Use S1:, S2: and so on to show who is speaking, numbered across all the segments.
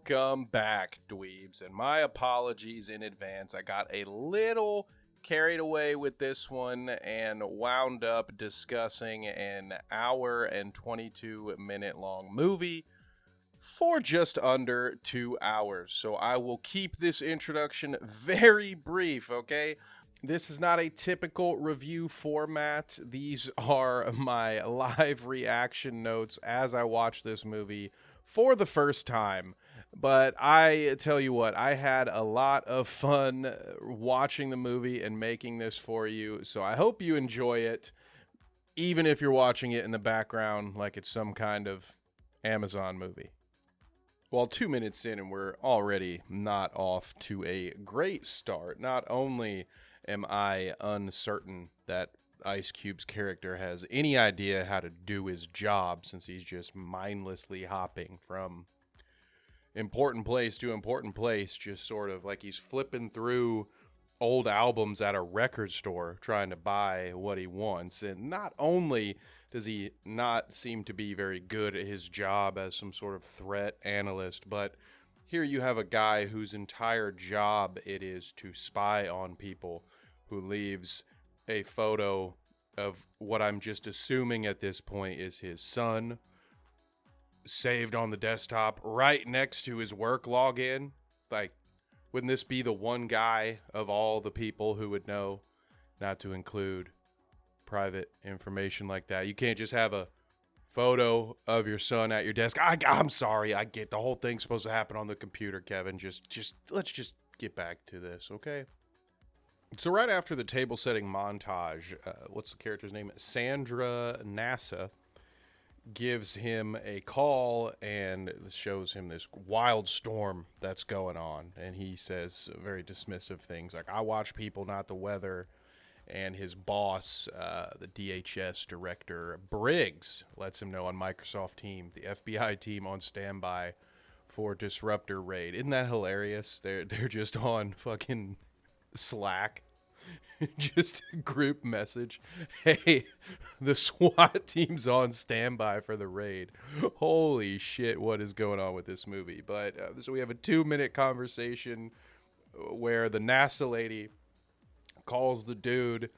S1: Welcome back, dweebs, and my apologies in advance. I got a little carried away with this one and wound up discussing an hour and 22-minute long movie for just under 2 hours. So I will keep this introduction very brief, okay? This is not a typical review format. These are my live reaction notes as I watch this movie for the first time. But I tell you what, I had a lot of fun watching the movie and making this for you. So I hope you enjoy it, even if you're watching it in the background like it's some kind of Amazon movie. Well, 2 minutes in and we're already not off to a great start. Not only am I uncertain that Ice Cube's character has any idea how to do his job, since he's just mindlessly hopping from important place to important place, just sort of like he's flipping through old albums at a record store trying to buy what he wants. And not only does he not seem to be very good at his job as some sort of threat analyst, but here you have a guy whose entire job it is to spy on people, who leaves a photo of what I'm just assuming at this point is his son saved on the desktop right next to his work login. Like, wouldn't this be the one guy of all the people who would know not to include private information like that? You can't just have a photo of your son at your desk. I'm sorry, I get the whole thing's supposed to happen on the computer, Kevin. Just let's just get back to this, okay? So right after the table setting montage, what's the character's name? Sandra Nasa gives him a call and shows him this wild storm that's going on. And he says very dismissive things like, I watch people, not the weather. And his boss, the DHS director, Briggs, lets him know on Microsoft Teams, the FBI team on standby for disruptor raid. Isn't that hilarious? They're just on fucking Slack. Just a group message. Hey, the SWAT team's on standby for the raid. Holy shit, what is going on with this movie? But so we have a 2-minute conversation where the NASA lady calls the dude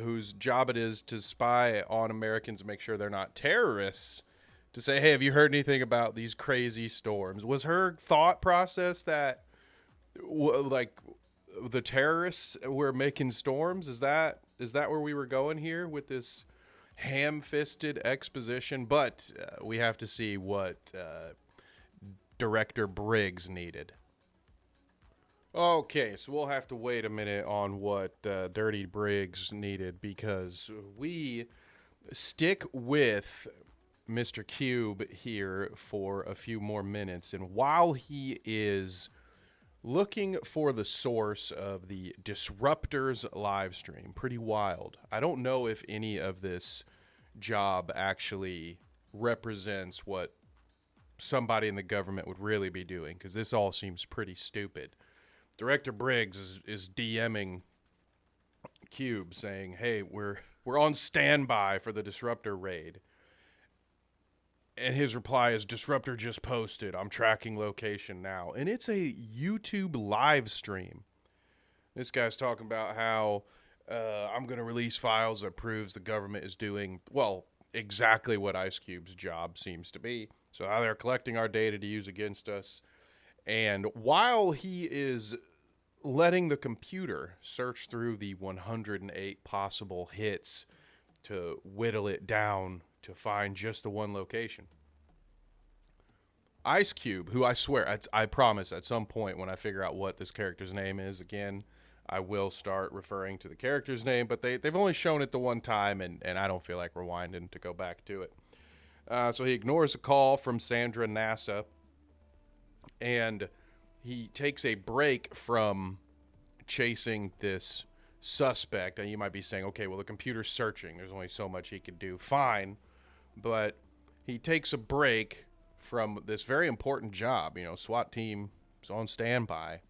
S1: whose job it is to spy on Americans and make sure they're not terrorists, to say, hey, have you heard anything about these crazy storms? Was her thought process that like the terrorists were making storms? Is that where we were going here with this ham-fisted exposition? But we have to see what Director Briggs needed. Okay, so we'll have to wait a minute on what Dirty Briggs needed, because we stick with Mr. Cube here for a few more minutes. And while he is looking for the source of the Disruptors live stream, pretty wild. I don't know if any of this job actually represents what somebody in the government would really be doing, because this all seems pretty stupid. Director Briggs is DMing Cube saying, hey, we're on standby for the Disruptor raid. And his reply is, Disruptor just posted. I'm tracking location now. And it's a YouTube live stream. This guy's talking about how I'm going to release files that proves the government is doing, well, exactly what Ice Cube's job seems to be. So how they're collecting our data to use against us. And while he is letting the computer search through the 108 possible hits to whittle it down to find just the one location, Ice Cube, who I swear, I promise at some point when I figure out what this character's name is again, I will start referring to the character's name, but they've only shown it the one time, and I don't feel like rewinding to go back to it. So he ignores a call from Sandra Nasa, and he takes a break from chasing this suspect. And you might be saying, okay, well, the computer's searching. There's only so much he could do. Fine. But he takes a break from this very important job. You know, SWAT team is on standby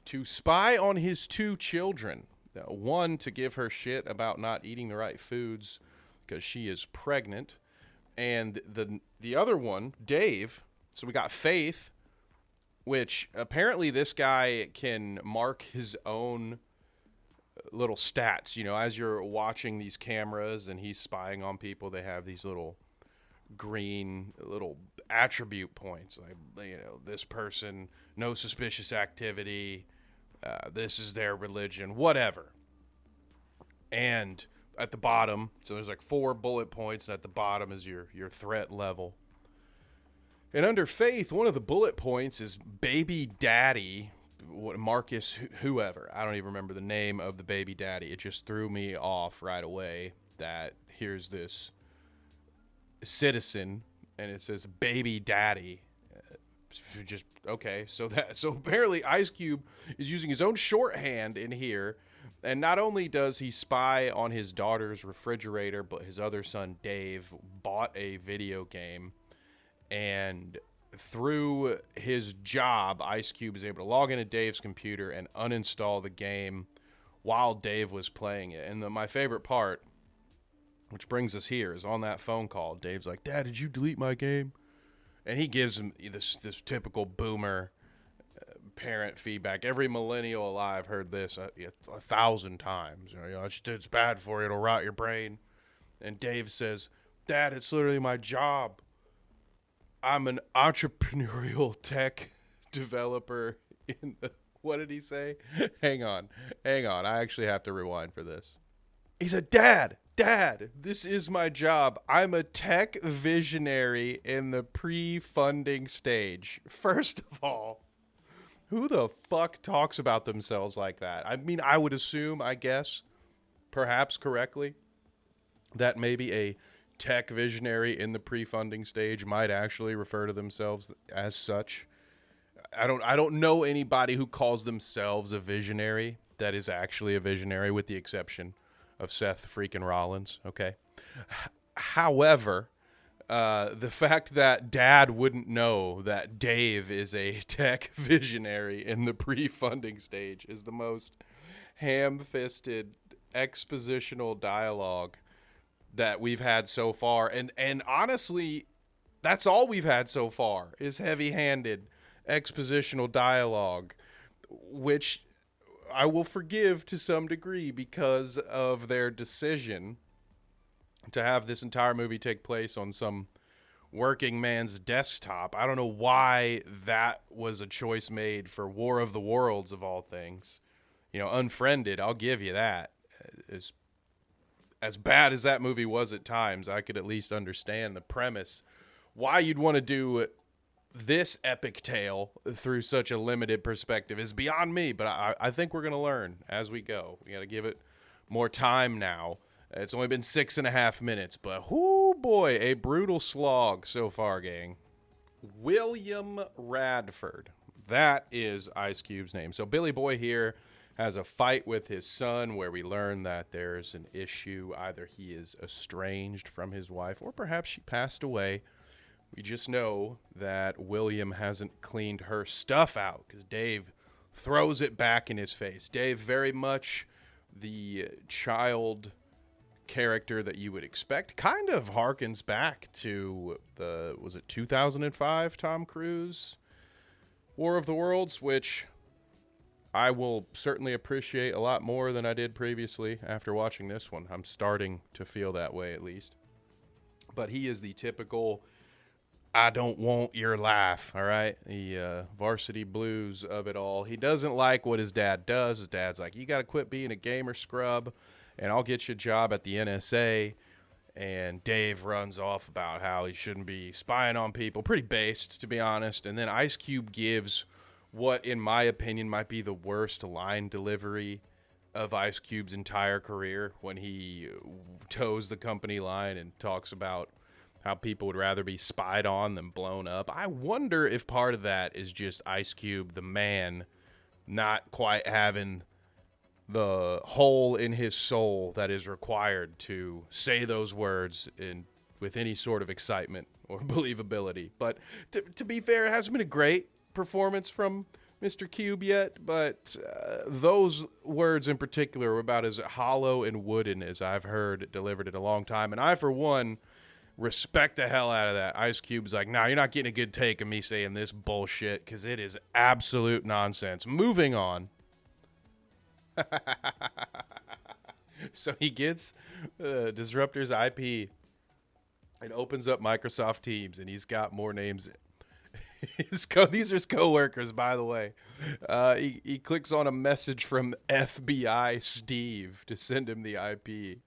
S1: to spy on his 2 children. One, to give her shit about not eating the right foods because she is pregnant. And the other one, Dave. So we got Faith, which apparently this guy can mark his own little stats. You know, as you're watching these cameras and he's spying on people, they have these little green little attribute points. Like, you know, this person, no suspicious activity, this is their religion, whatever. And at the bottom, so there's like 4 bullet points, and at the bottom is your threat level. And under faith, one of the bullet points is baby daddy, Marcus, whoever. I don't even remember the name of the baby daddy. It just threw me off right away that here's this citizen, and it says baby daddy. Just okay. So apparently Ice Cube is using his own shorthand in here, and not only does he spy on his daughter's refrigerator, but his other son Dave bought a video game. And through his job, Ice Cube is able to log into Dave's computer and uninstall the game while Dave was playing it. And my favorite part, which brings us here, is on that phone call. Dave's like, "Dad, did you delete my game?" And he gives him this typical boomer parent feedback. Every millennial alive heard this 1,000 times. You know, it's bad for you. It'll rot your brain. And Dave says, "Dad, it's literally my job. I'm an entrepreneurial tech developer in the..." What did he say? Hang on. I actually have to rewind for this. He said, Dad, this is my job. I'm a tech visionary in the pre-funding stage." First of all, who the fuck talks about themselves like that? I mean, I would assume, I guess, perhaps correctly, that maybe a tech visionary in the pre-funding stage might actually refer to themselves as such. I don't know anybody who calls themselves a visionary that is actually a visionary, with the exception of Seth freaking Rollins. Okay. However, the fact that Dad wouldn't know that Dave is a tech visionary in the pre-funding stage is the most ham-fisted expositional dialogue that we've had so far. And honestly, that's all we've had so far is heavy-handed expositional dialogue, which I will forgive to some degree because of their decision to have this entire movie take place on some working man's desktop. I don't know why that was a choice made for War of the Worlds of all things. You know, Unfriended, I'll give you that. As bad as that movie was at times, I could at least understand the premise. Why you'd want to do this epic tale through such a limited perspective is beyond me, but I think we're going to learn as we go. We got to give it more time now. It's only been 6.5 minutes, but whoo boy, a brutal slog so far, gang. William Radford. That is Ice Cube's name. So Billy Boy here has a fight with his son where we learn that there's an issue. Either he is estranged from his wife or perhaps she passed away. We just know that William hasn't cleaned her stuff out because Dave throws it back in his face. Dave, very much the child character that you would expect, kind of harkens back to was it 2005 Tom Cruise War of the Worlds, which I will certainly appreciate a lot more than I did previously after watching this one. I'm starting to feel that way, at least. But he is the typical I don't want your life, all right? The Varsity Blues of it all. He doesn't like what his dad does. His dad's like, you got to quit being a gamer scrub, and I'll get you a job at the NSA. And Dave runs off about how he shouldn't be spying on people. Pretty based, to be honest. And then Ice Cube gives what, in my opinion, might be the worst line delivery of Ice Cube's entire career when he toes the company line and talks about how people would rather be spied on than blown up. I wonder if part of that is just Ice Cube, the man, not quite having the hole in his soul that is required to say those words with any sort of excitement or believability. But to be fair, it hasn't been a great performance from Mr. Cube yet, but those words in particular were about as hollow and wooden as I've heard delivered in a long time. And I, for one, Respect the hell out of that. Ice Cube's like, nah, you're not getting a good take of me saying this bullshit because it is absolute nonsense. Moving on. So he gets Disruptor's IP and opens up Microsoft Teams, and he's got more names. These are his coworkers, by the way. He clicks on a message from FBI Steve to send him the IP.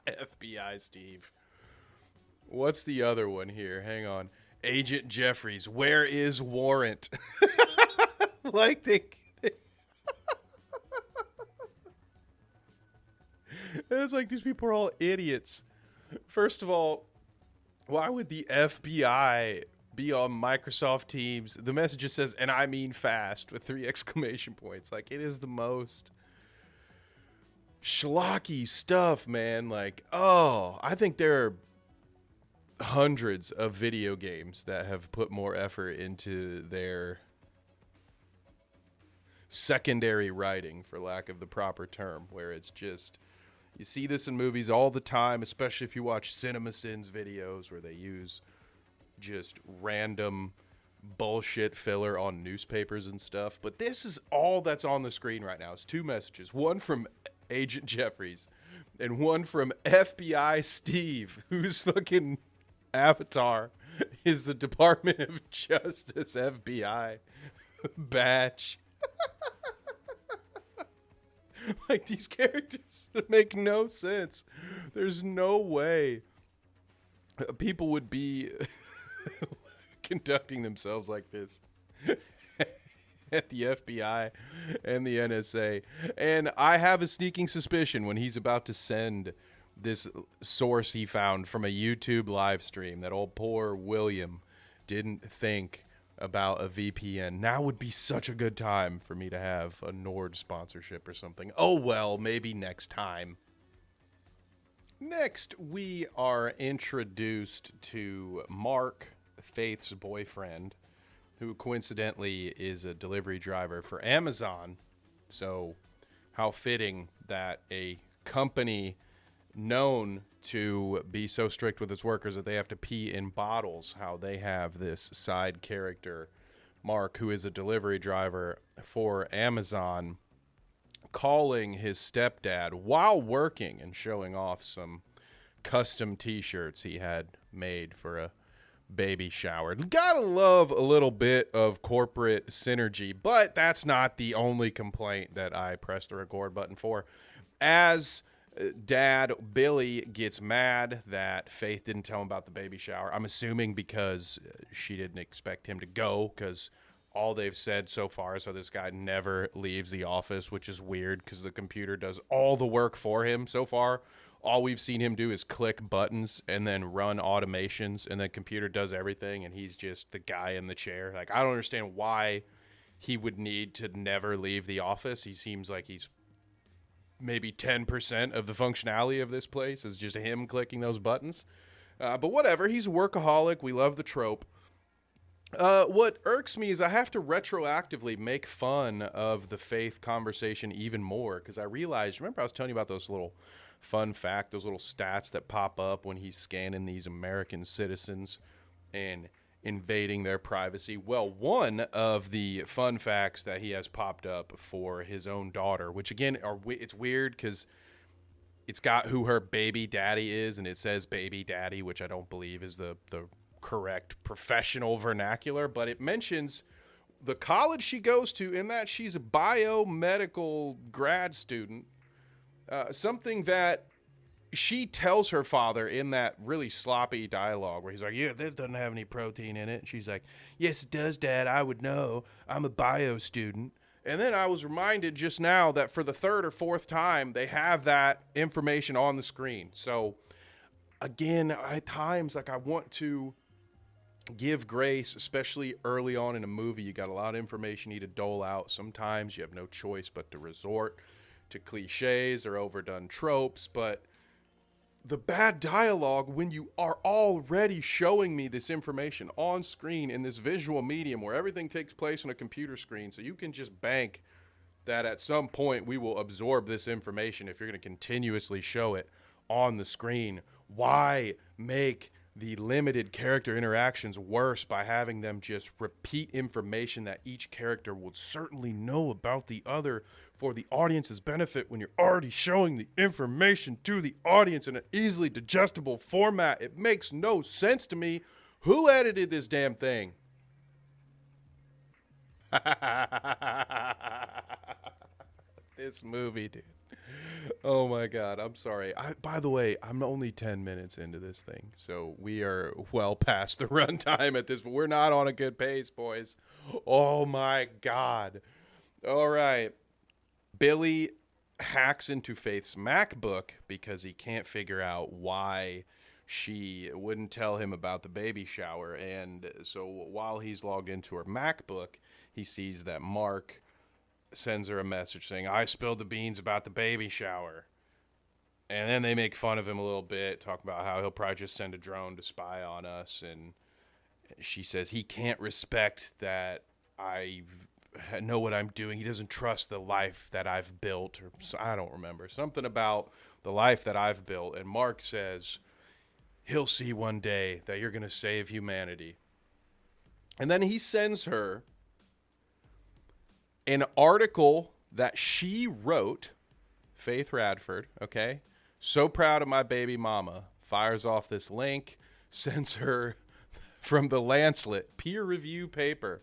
S1: FBI Steve. What's the other one here? Hang on. Agent Jeffries. Where is Warrant? Like it's like these people are all idiots. First of all, why would the FBI be on Microsoft Teams? The message just says, and I mean fast, with 3 exclamation points. Like, it is the most schlocky stuff, man. Like, oh, I think there are hundreds of video games that have put more effort into their secondary writing, for lack of the proper term, where it's just, you see this in movies all the time, especially if you watch CinemaSins videos where they use just random bullshit filler on newspapers and stuff. But this is all that's on the screen right now. It's 2 messages, one from Agent Jeffries and one from FBI Steve, whose fucking avatar is the Department of Justice FBI badge. Like, these characters make no sense. There's no way people would be conducting themselves like this at the FBI and the NSA. And I have a sneaking suspicion when he's about to send this source he found from a YouTube live stream that old poor William didn't think about a VPN. Now would be such a good time for me to have a Nord sponsorship or something. Oh well, maybe next time. Next, we are introduced to Mark, Faith's boyfriend, who coincidentally is a delivery driver for Amazon. So how fitting that a company known to be so strict with its workers that they have to pee in bottles, how they have this side character, Mark, who is a delivery driver for Amazon, calling his stepdad while working and showing off some custom t-shirts he had made for a baby shower. Gotta love a little bit of corporate synergy, but that's not the only complaint that I pressed the record button for. As Dad Billy gets mad that Faith didn't tell him about the baby shower. I'm assuming because she didn't expect him to go, because all they've said so far is how this guy never leaves the office, which is weird because the computer does all the work for him so far. All we've seen him do is click buttons and then run automations, and the computer does everything, and he's just the guy in the chair. Like, I don't understand why he would need to never leave the office. He seems like he's maybe 10% of the functionality of this place is just him clicking those buttons. But whatever, he's a workaholic. We love the trope. What irks me is I have to retroactively make fun of the Faith conversation even more, because I realized, remember I was telling you about those little fun fact, those little stats that pop up when he's scanning these American citizens and invading their privacy. Well, one of the fun facts that he has popped up for his own daughter, which again, it's weird because it's got who her baby daddy is, and it says baby daddy, which I don't believe is the correct professional vernacular, but it mentions the college she goes to, in that she's a biomedical grad student, something that she tells her father in that really sloppy dialogue where he's like, yeah, this doesn't have any protein in it. And she's like, yes, it does, Dad. I would know. I'm a bio student. And then I was reminded just now that for the 3rd or 4th time, they have that information on the screen. So again, at times, like, I want to give grace, especially early on in a movie. You got a lot of information you need to dole out. Sometimes you have no choice but to resort to cliches or overdone tropes, but the bad dialogue when you are already showing me this information on screen in this visual medium where everything takes place on a computer screen, so you can just bank that at some point we will absorb this information if you're going to continuously show it on the screen. Why make the limited character interactions worse by having them just repeat information that each character would certainly know about the other for the audience's benefit when you're already showing the information to the audience in an easily digestible format? It makes no sense to me. Who edited this damn thing? This movie, dude. Oh my God, I'm sorry. By the way, I'm only 10 minutes into this thing, so we are well past the runtime at this, but we're not on a good pace, boys. Oh my God. All right. Billy hacks into Faith's MacBook because he can't figure out why she wouldn't tell him about the baby shower. And so while he's logged into her MacBook, he sees that Mark sends her a message saying, I spilled the beans about the baby shower. And then they make fun of him a little bit, talk about how he'll probably just send a drone to spy on us. And she says he can't respect that I know what I'm doing. He doesn't trust the life that I've built. Or I don't remember. Something about the life that I've built. And Mark says, he'll see one day that you're going to save humanity. And then he sends her an article that she wrote, Faith Radford, okay? So proud of my baby mama. Fires off this link, sends her from the Lancelet peer review paper.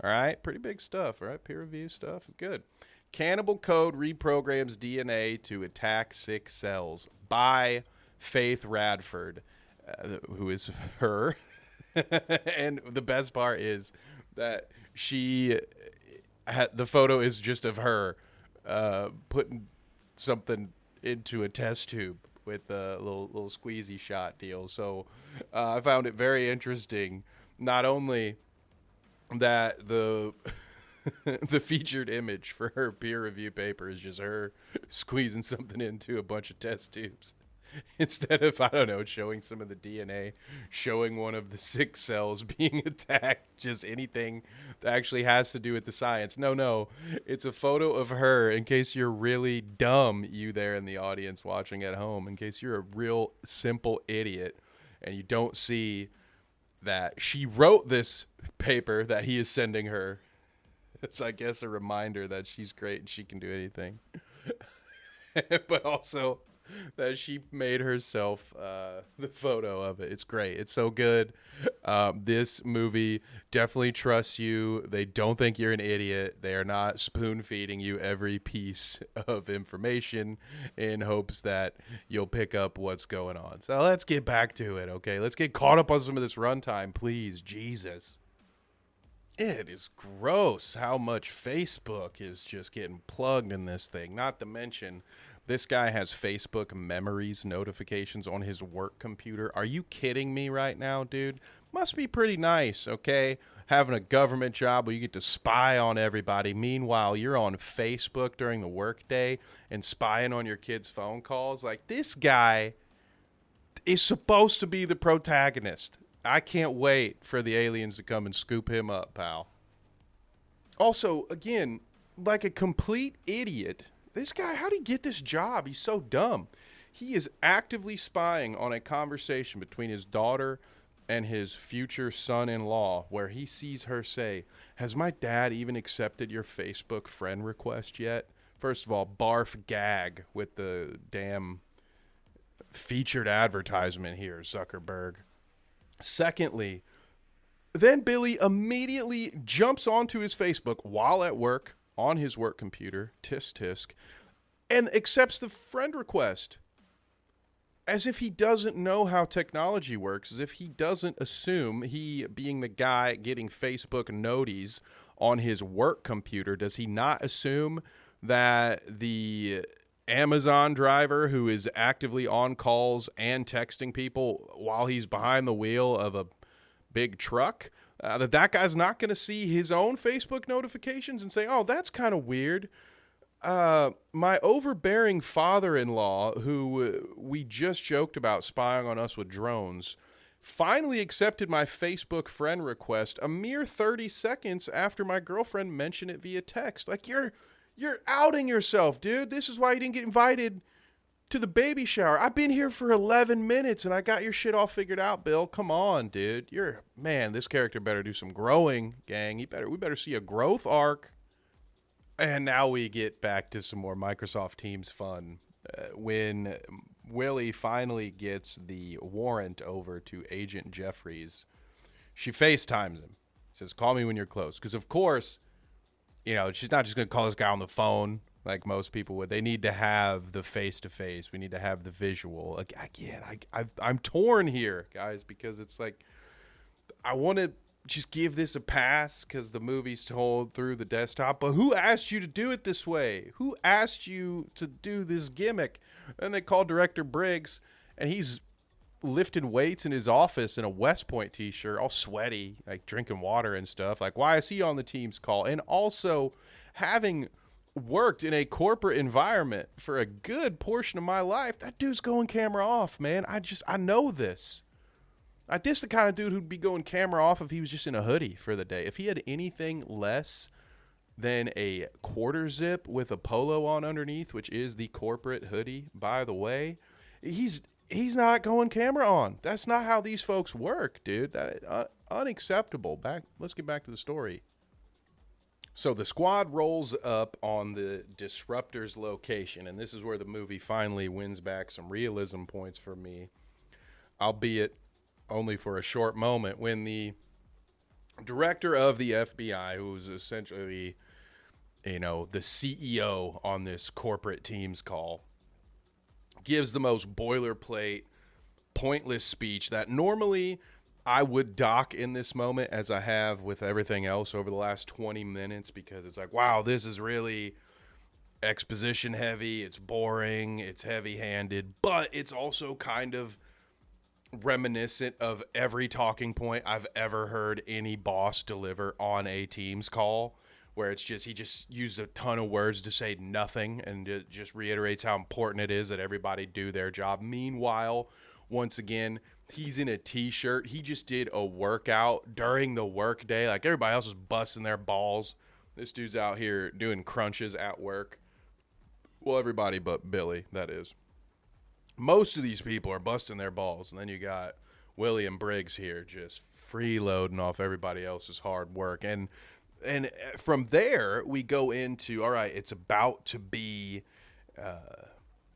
S1: All right, pretty big stuff, all right? Peer review stuff is good. Cannibal Code reprograms DNA to attack sick cells by Faith Radford, who is her. And the best part is that the photo is just of her putting something into a test tube with a little squeezy shot deal. So I found it very interesting, not only that the the featured image for her peer review paper is just her squeezing something into a bunch of test tubes. Instead of, I don't know, showing some of the DNA, showing one of the sick cells being attacked, just anything that actually has to do with the science. No, it's a photo of her, in case you're really dumb, you there in the audience watching at home, in case you're a real simple idiot and you don't see that she wrote this paper that he is sending her. It's, I guess, a reminder that she's great and she can do anything. But also that she made herself the photo of it. It's great. It's so good. This movie definitely trusts you. They don't think you're an idiot. They are not spoon feeding you every piece of information in hopes that you'll pick up what's going on. So let's get back to it, okay? Let's get caught up on some of this runtime, please. Jesus. It is gross how much Facebook is just getting plugged in this thing. Not to mention, this guy has Facebook memories notifications on his work computer. Are you kidding me right now, dude? Must be pretty nice, okay? Having a government job where you get to spy on everybody. Meanwhile, you're on Facebook during the workday and spying on your kids' phone calls. Like, this guy is supposed to be the protagonist. I can't wait for the aliens to come and scoop him up, pal. Also, again, like a complete idiot, this guy, how did he get this job? He's so dumb. He is actively spying on a conversation between his daughter and his future son-in-law where he sees her say, has my dad even accepted your Facebook friend request yet? First of all, barf gag with the damn featured advertisement here, Zuckerberg. Secondly, then Billy immediately jumps onto his Facebook while at work on his work computer, tisk tisk, and accepts the friend request. As if he doesn't know how technology works, as if he doesn't assume, he being the guy getting Facebook noties on his work computer, does he not assume that the Amazon driver who is actively on calls and texting people while he's behind the wheel of a big truck, that guy's not going to see his own Facebook notifications and say, oh, that's kind of weird. My overbearing father-in-law, who we just joked about spying on us with drones, finally accepted my Facebook friend request a mere 30 seconds after my girlfriend mentioned it via text. Like, you're outing yourself, dude. This is why you didn't get invited to the baby shower. I've been here for 11 minutes and I got your shit all figured out, Bill. Come on, dude. Man, this character better do some growing, gang. We better see a growth arc. And now we get back to some more Microsoft Teams fun. When Willie finally gets the warrant over to Agent Jeffries, she FaceTimes him. Says, call me when you're close. Because, of course, she's not just going to call this guy on the phone like most people would. They need to have the face-to-face. We need to have the visual. Again, I'm torn here, guys, because it's like I want to just give this a pass because the movie's told through the desktop. But who asked you to do it this way? Who asked you to do this gimmick? And they call Director Briggs, and he's lifting weights in his office in a West Point t-shirt, all sweaty, like drinking water and stuff. Like, why is he on the Teams call? And also having worked in a corporate environment for a good portion of my life, that dude's going camera off, man. I know this. This the kind of dude who'd be going camera off if he was just in a hoodie for the day. If he had anything less than a quarter zip with a polo on underneath, which is the corporate hoodie, by the way, he's not going camera on. That's not how these folks work, dude. That unacceptable. Let's get back to the story. So the squad rolls up on the Disruptor's location, and this is where the movie finally wins back some realism points for me, albeit only for a short moment, when the director of the FBI, who's essentially, the CEO on this corporate Teams call, gives the most boilerplate, pointless speech that normally I would dock in this moment, as I have with everything else over the last 20 minutes, because it's like, wow, this is really exposition heavy. It's boring. It's heavy handed, but it's also kind of reminiscent of every talking point I've ever heard any boss deliver on a Teams call, where it's just, he just used a ton of words to say nothing, and it just reiterates how important it is that everybody do their job. Meanwhile, once again, he's in a t-shirt. He just did a workout during the work day. Like, everybody else is busting their balls. This dude's out here doing crunches at work. Well, everybody but Billy, that is. Most of these people are busting their balls. And then you got William Briggs here just freeloading off everybody else's hard work. And from there, we go into, all right, it's about to be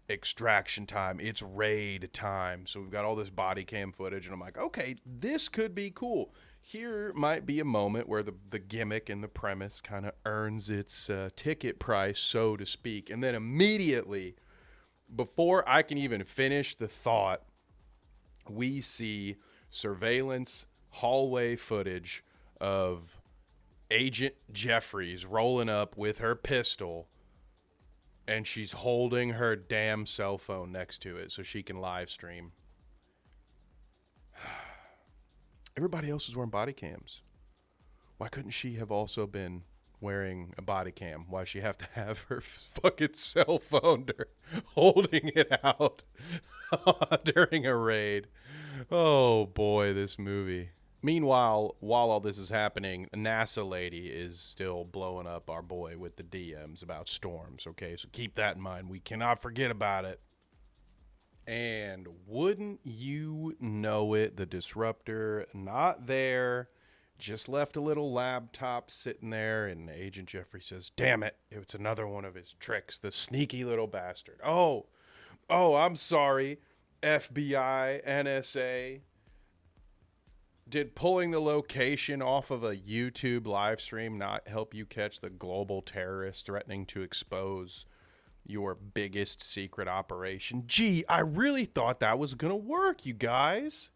S1: extraction time. It's raid time. So we've got all this body cam footage, and I'm like, okay, this could be cool. Here might be a moment where the gimmick and the premise kind of earns its ticket price, so to speak. And then immediately, before I can even finish the thought, we see surveillance hallway footage of Agent Jeffries rolling up with her pistol, and she's holding her damn cell phone next to it so she can live stream. Everybody else is wearing body cams. Why couldn't she have also been wearing a body cam? Why does she have to have her fucking cell phone holding it out during a raid? Oh boy, this movie. Meanwhile, while all this is happening, NASA lady is still blowing up our boy with the DMs about storms, okay? So keep that in mind. We cannot forget about it. And wouldn't you know it, the Disruptor, not there, just left a little laptop sitting there, and Agent Jeffrey says, damn it, it's another one of his tricks, the sneaky little bastard. Oh, I'm sorry, FBI, NSA. Did pulling the location off of a YouTube live stream not help you catch the global terrorist threatening to expose your biggest secret operation? Gee, I really thought that was going to work, you guys.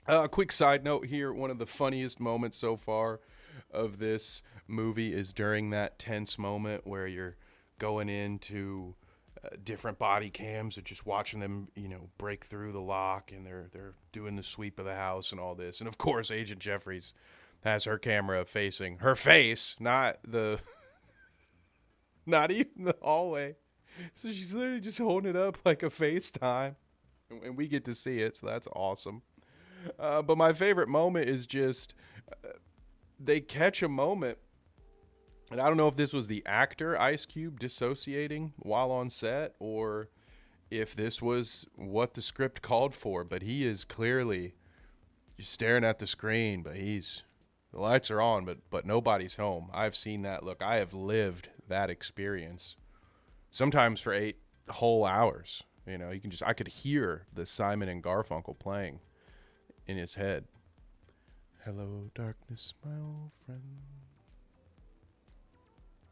S1: A quick side note here. One of the funniest moments so far of this movie is during that tense moment where you're going into different body cams and just watching them, break through the lock, and they're doing the sweep of the house and all this. And of course, Agent Jeffries has her camera facing her face, not even the hallway. So she's literally just holding it up like a FaceTime, and we get to see it. So that's awesome. But my favorite moment is just they catch a moment. And I don't know if this was the actor Ice Cube dissociating while on set, or if this was what the script called for, but he is clearly just staring at the screen, but the lights are on, but nobody's home. I've seen that look. I have lived that experience, sometimes for 8 whole hours. I could hear the Simon and Garfunkel playing in his head. Hello, darkness, my old friend.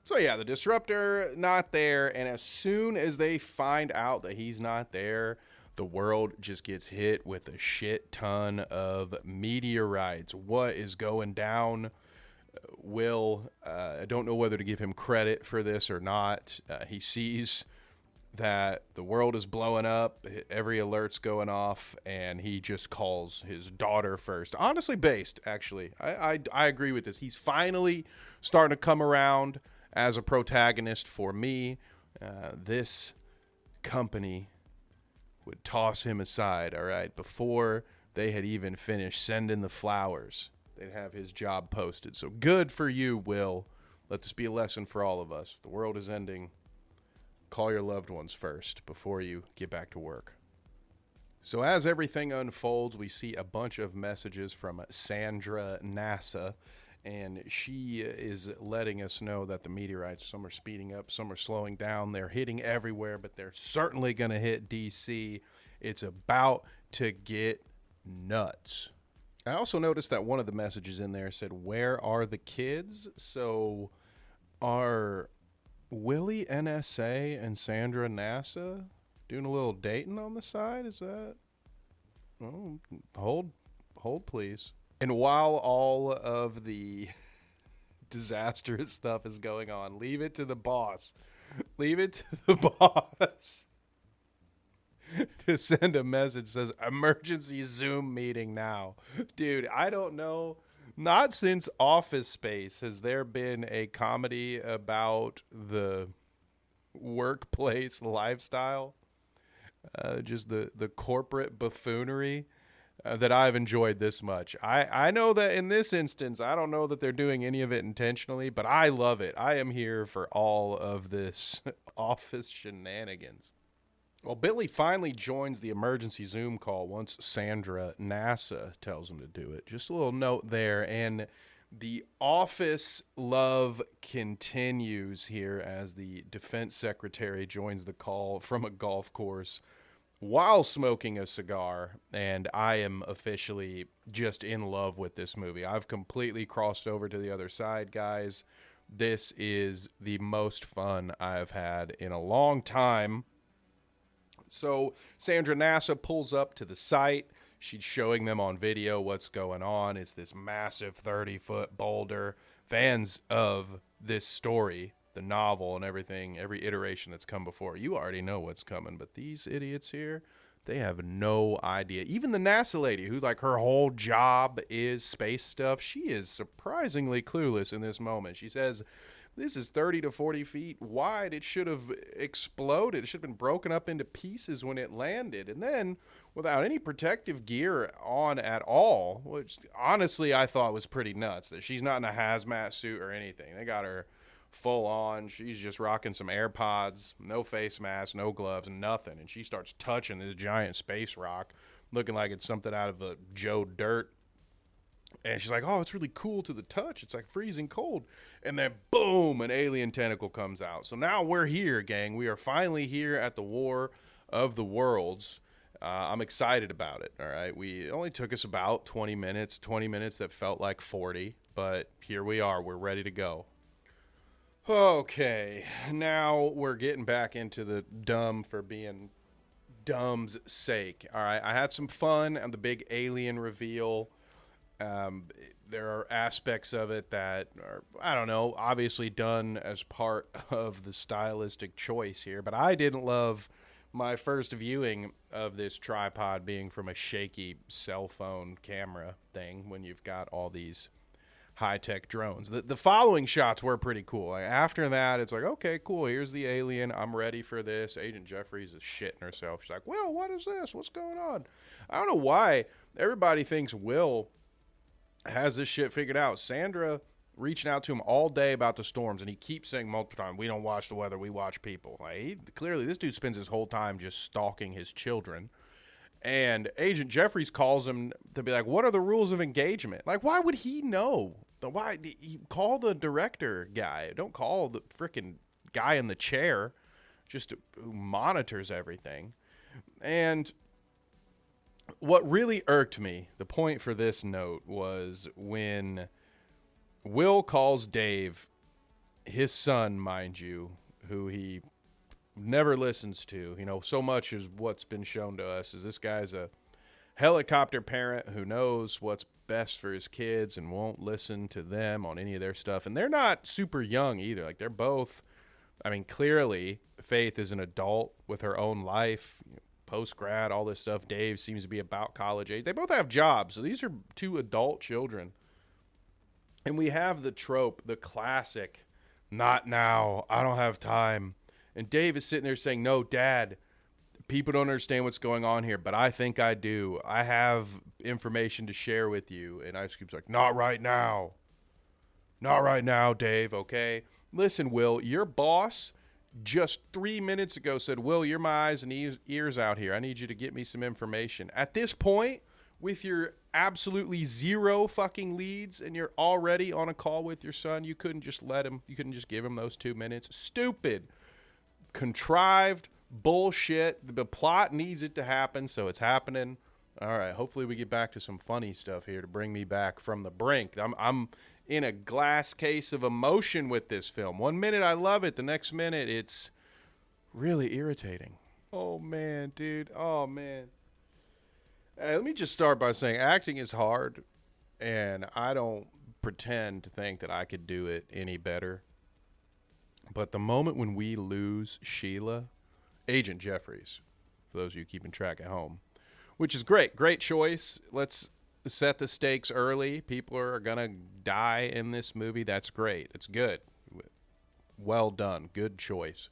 S1: So yeah, the disruptor not there, and as soon as they find out that he's not there, the world just gets hit with a shit ton of meteorites. What is going down? Will, I don't know whether to give him credit for this or not. He sees that the world is blowing up, every alert's going off, and he just calls his daughter first. Honestly based, actually. I agree with this. He's finally starting to come around as a protagonist for me. This company would toss him aside, all right, before they had even finished sending the flowers. They'd have his job posted. So good for you, Will. Let this be a lesson for all of us. The world is ending. Call your loved ones first before you get back to work. So as everything unfolds, we see a bunch of messages from Sandra NASA, and she is letting us know that the meteorites, some are speeding up, some are slowing down. They're hitting everywhere, but they're certainly going to hit DC. It's about to get nuts. I also noticed that one of the messages in there said, "Where are the kids?" So are Willie NSA and Sandra NASA doing a little dating on the side? Is that? Oh, hold please. And while all of the disastrous stuff is going on, leave it to the boss. Leave it to the boss to send a message that says emergency Zoom meeting now. Dude, I don't know. Not since Office Space has there been a comedy about the workplace lifestyle, just the corporate buffoonery, that I've enjoyed this much. I know that in this instance, I don't know that they're doing any of it intentionally, but I love it. I am here for all of this office shenanigans. Well, Billy finally joins the emergency Zoom call once Sandra NASA tells him to do it. Just a little note there. And the office love continues here as the defense secretary joins the call from a golf course while smoking a cigar. And I am officially just in love with this movie. I've completely crossed over to the other side, guys. This is the most fun I've had in a long time. So Sandra NASA pulls up to the site. She's showing them on video what's going on. It's this massive 30-foot boulder. Fans of this story, the novel and everything, every iteration that's come before, you already know what's coming. But these idiots here, they have no idea. Even the NASA lady, who like her whole job is space stuff, she is surprisingly clueless in this moment. She says, "This is 30 to 40 feet wide. It should have exploded. It should have been broken up into pieces when it landed." And then, without any protective gear on at all, which honestly I thought was pretty nuts, that she's not in a hazmat suit or anything. They got her full on. She's just rocking some AirPods, no face mask, no gloves, nothing. And she starts touching this giant space rock, looking like it's something out of a Joe Dirt. And she's like, "Oh, it's really cool to the touch. It's like freezing cold." And then, boom, an alien tentacle comes out. So now we're here, gang. We are finally here at the War of the Worlds. I'm excited about it, all right? It only took us about 20 minutes that felt like 40. But here we are. We're ready to go. Okay, now we're getting back into the dumb for being dumb's sake. All right, I had some fun on the big alien reveal. There are aspects of it that are, I don't know, obviously done as part of the stylistic choice here, but I didn't love my first viewing of this tripod being from a shaky cell phone camera thing when you've got all these high-tech drones. The following shots were pretty cool. Like, after that, it's like, okay, cool, here's the alien. I'm ready for this. Agent Jeffries is shitting herself. She's like, "Will, what is this? What's going on?" I don't know why everybody thinks Will has this shit figured out. Sandra reaching out to him all day about the storms, and he keeps saying multiple times, we don't watch the weather, we watch people. Like, clearly, this dude spends his whole time just stalking his children. And Agent Jeffries calls him to be like, what are the rules of engagement? Like, why would he know? Why you call the director guy? Don't call the freaking guy in the chair, just who monitors everything. And what really irked me, the point for this note, was when Will calls Dave, his son, mind you, who he never listens to. You know, so much is what's been shown to us is this guy's a helicopter parent who knows what's best for his kids and won't listen to them on any of their stuff. And they're not super young either. Like, they're both, I mean, clearly Faith is an adult with her own life, post-grad, all this stuff. Dave seems to be about college age. They both have jobs. So these are two adult children. And we have the trope, the classic, not now, I don't have time. And Dave is sitting there saying, no, Dad, people don't understand what's going on here, but I think I do. I have information to share with you. And Ice Cube's like, not right now. Not right now, Dave, okay? Listen, Will, your boss just 3 minutes ago said, Will, you're my eyes and ears out here. I need you to get me some information. At this point, with your absolutely zero fucking leads and you're already on a call with your son, you couldn't just give him those 2 minutes. Stupid. Contrived bullshit. The plot needs it to happen, so it's happening. All right, hopefully we get back to some funny stuff here to bring me back from the brink. I'm in a glass case of emotion with this film. 1 minute I love it, the next minute it's really irritating. Oh man, dude. Oh man. Let me just start by saying acting is hard, and I don't pretend to think that I could do it any better. But the moment when we lose Sheila, Agent Jeffries, for those of you keeping track at home, which is great. Great choice. Let's set the stakes early. People are going to die in this movie. That's great. It's good. Well done. Good choice.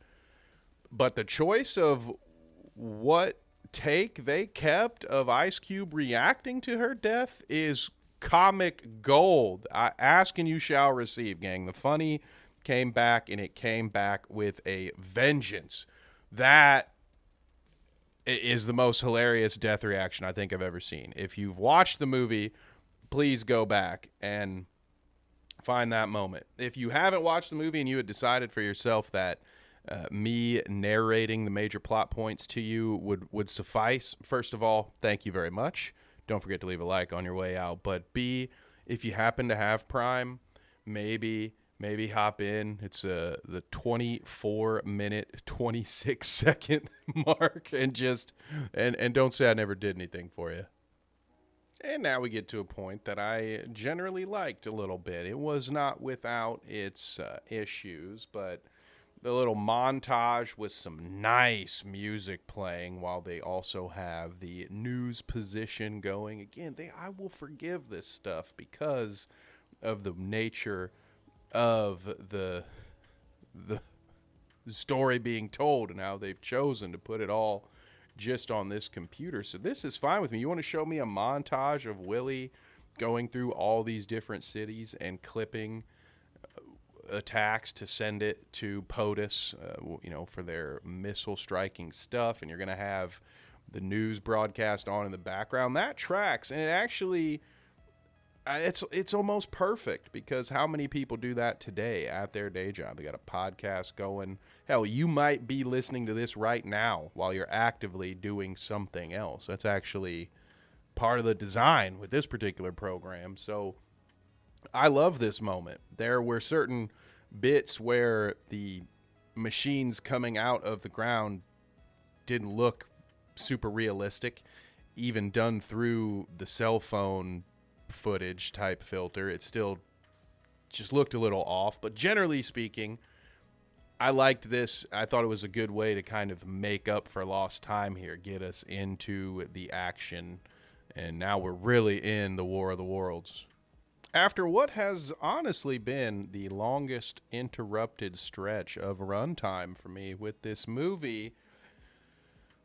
S1: But the choice of what take they kept of Ice Cube reacting to her death is comic gold. Ask and you shall receive, gang. The funny came back, and it came back with a vengeance. That is the most hilarious death reaction I think I've ever seen. If you've watched the movie, please go back and find that moment. If you haven't watched the movie and you had decided for yourself that me narrating the major plot points to you would suffice, first of all, thank you very much. Don't forget to leave a like on your way out. But B, if you happen to have Prime, maybe hop in. It's the 24-minute, 26-second mark, and don't say I never did anything for you. And now we get to a point that I generally liked a little bit. It was not without its issues, but the little montage with some nice music playing while they also have the news position going. Again, I will forgive this stuff because of the nature of the story being told and how they've chosen to put it all just on this computer. So this is fine with me. You want to show me a montage of Willie going through all these different cities and clipping attacks to send it to POTUS, for their missile striking stuff, and you're going to have the news broadcast on in the background. That tracks, and it actually... It's almost perfect, because how many people do that today at their day job? They got a podcast going. Hell, you might be listening to this right now while you're actively doing something else. That's actually part of the design with this particular program. So I love this moment. There were certain bits where the machines coming out of the ground didn't look super realistic, even done through the cell phone footage type filter. It still just looked a little off, but generally speaking, I liked this. I thought it was a good way to kind of make up for lost time here, get us into the action, and now we're really in the War of the Worlds. After what has honestly been the longest interrupted stretch of runtime for me with this movie,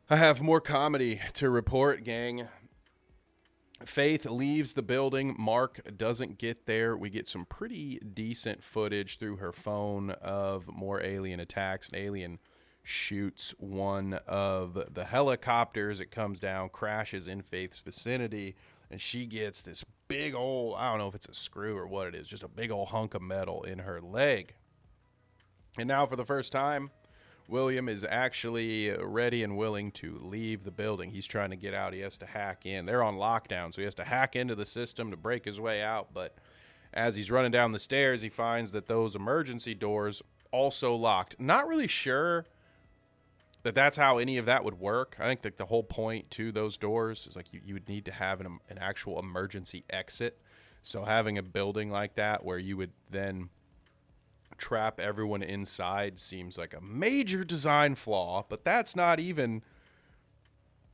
S1: I have more comedy to report, gang. Faith leaves the building. Mark doesn't get there. We get some pretty decent footage through her phone of more alien attacks. An alien shoots one of the helicopters. It comes down, crashes in Faith's vicinity, and she gets this big old, I don't know if it's a screw or what it is, just a big old hunk of metal in her leg. And now for the first time, William is actually ready and willing to leave the building. He's trying to get out. He has to hack in. They're on lockdown, so he has to hack into the system to break his way out. But as he's running down the stairs, he finds that those emergency doors also locked. Not really sure that that's how any of that would work. I think that the whole point to those doors is like you would need to have an actual emergency exit. So having a building like that where you would then trap everyone inside seems like a major design flaw, but that's not even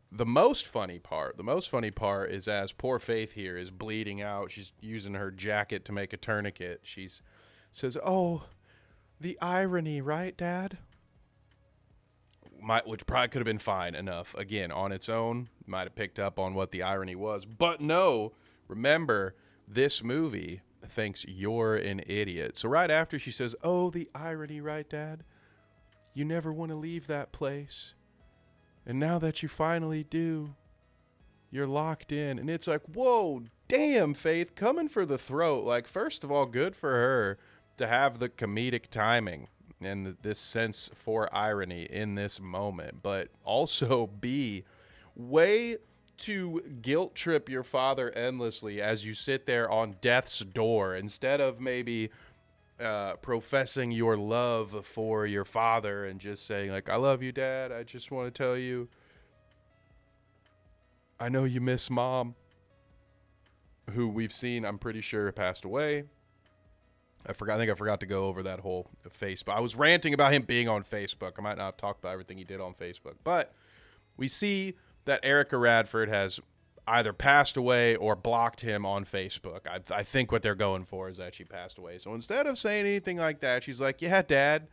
S1: the most funny part. The most funny part is as poor Faith here is bleeding out. She's using her jacket to make a tourniquet. She says, "Oh, the irony, right, Dad?" Which probably could have been fine enough. Again, on its own, might have picked up on what the irony was. But no, remember, this movie thinks you're an idiot. So right after she says, "Oh, the irony, right, Dad? You never want to leave that place. And now that you finally do, you're locked in." And it's like, whoa, damn, Faith, coming for the throat. Like, first of all, good for her to have the comedic timing and this sense for irony in this moment. But also, B, way to guilt trip your father endlessly as you sit there on death's door instead of maybe professing your love for your father and just saying like, "I love you, Dad. I just want to tell you, I know you miss Mom," who we've seen, I'm pretty sure, passed away. I think I forgot to go over that whole Facebook. I was ranting about him being on Facebook. I might not have talked about everything he did on Facebook, but we see that Erica Radford has either passed away or blocked him on Facebook. I think what they're going for is that she passed away. So instead of saying anything like that, she's like, "Yeah, Dad,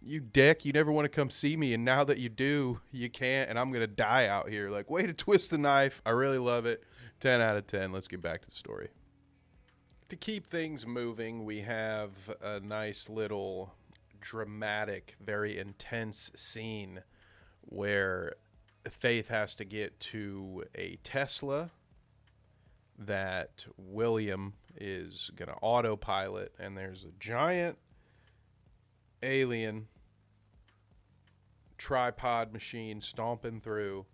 S1: you dick, you never want to come see me, and now that you do, you can't, and I'm going to die out here." Like, way to twist the knife. I really love it. 10 out of 10. Let's get back to the story. To keep things moving, we have a nice little dramatic, very intense scene where Faith has to get to a Tesla that William is going to autopilot, and there's a giant alien tripod machine stomping through,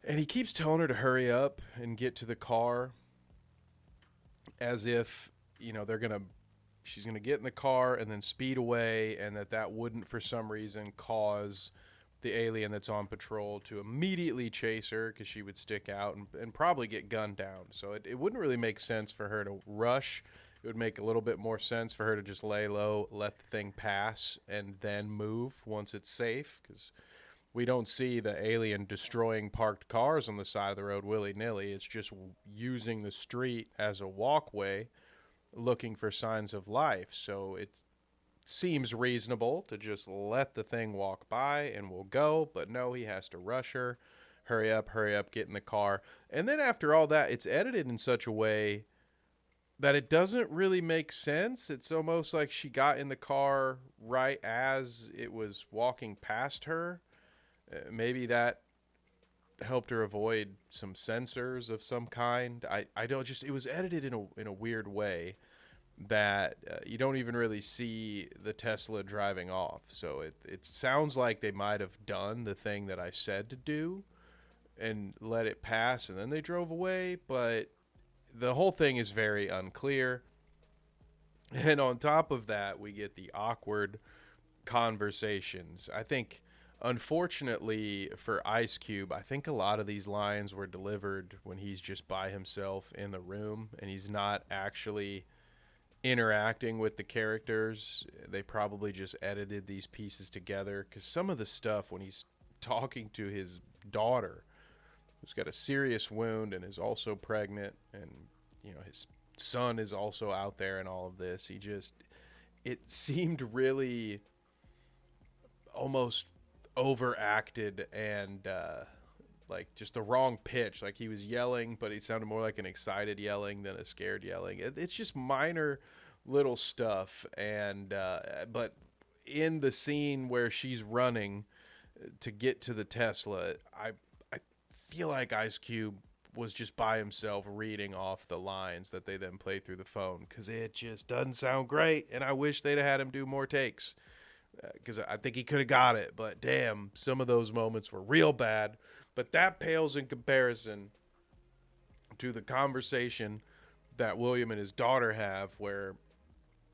S1: and he keeps telling her to hurry up and get to the car as if, she's going to get in the car and then speed away, and that wouldn't for some reason cause the alien that's on patrol to immediately chase her because she would stick out and probably get gunned down. So it wouldn't really make sense for her to rush. It would make a little bit more sense for her to just lay low, let the thing pass, and then move once it's safe, because we don't see the alien destroying parked cars on the side of the road willy-nilly. It's just using the street as a walkway, looking for signs of life. So it seems reasonable to just let the thing walk by and we'll go. But no, he has to rush her. Hurry up, get in the car. And then after all that, it's edited in such a way that it doesn't really make sense. It's almost like she got in the car right as it was walking past her. Maybe that helped her avoid some sensors of some kind. I don't just, it was edited in a weird way that you don't even really see the Tesla driving off. So it sounds like they might have done the thing that I said to do and let it pass, and then they drove away, but the whole thing is very unclear. And on top of that, we get the awkward conversations. I think, unfortunately for Ice Cube, I think a lot of these lines were delivered when he's just by himself in the room and he's not actually interacting with the characters. They probably just edited these pieces together, because some of the stuff when he's talking to his daughter, who's got a serious wound and is also pregnant, and his son is also out there and all of this, it seemed really almost overacted and like just the wrong pitch. Like he was yelling, but he sounded more like an excited yelling than a scared yelling. It's just minor little stuff. And but in the scene where she's running to get to the Tesla, I feel like Ice Cube was just by himself reading off the lines that they then play through the phone, because it just doesn't sound great. And I wish they'd have had him do more takes, because I think he could have got it. But damn, some of those moments were real bad. But that pales in comparison to the conversation that William and his daughter have, where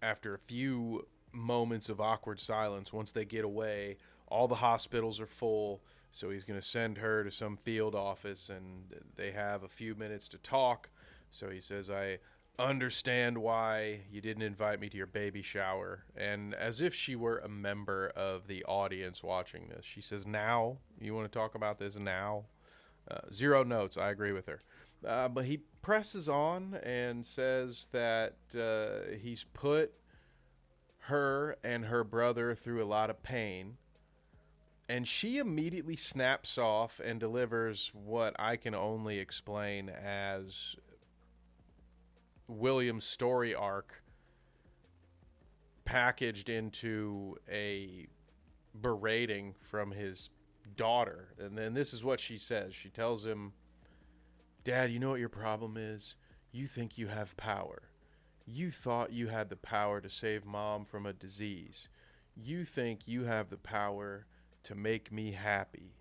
S1: after a few moments of awkward silence, once they get away, all the hospitals are full. So he's going to send her to some field office, and they have a few minutes to talk. So he says, I understand why you didn't invite me to your baby shower. And as if she were a member of the audience watching this, she says, now? You want to talk about this now? Zero notes. I agree with her. But he presses on and says that he's put her and her brother through a lot of pain. And she immediately snaps off and delivers what I can only explain as William's story arc packaged into a berating from his daughter. And then this is what she says. She tells him, Dad, you know what your problem is? You think you have power. You thought you had the power to save Mom from a disease. You think you have the power to make me happy.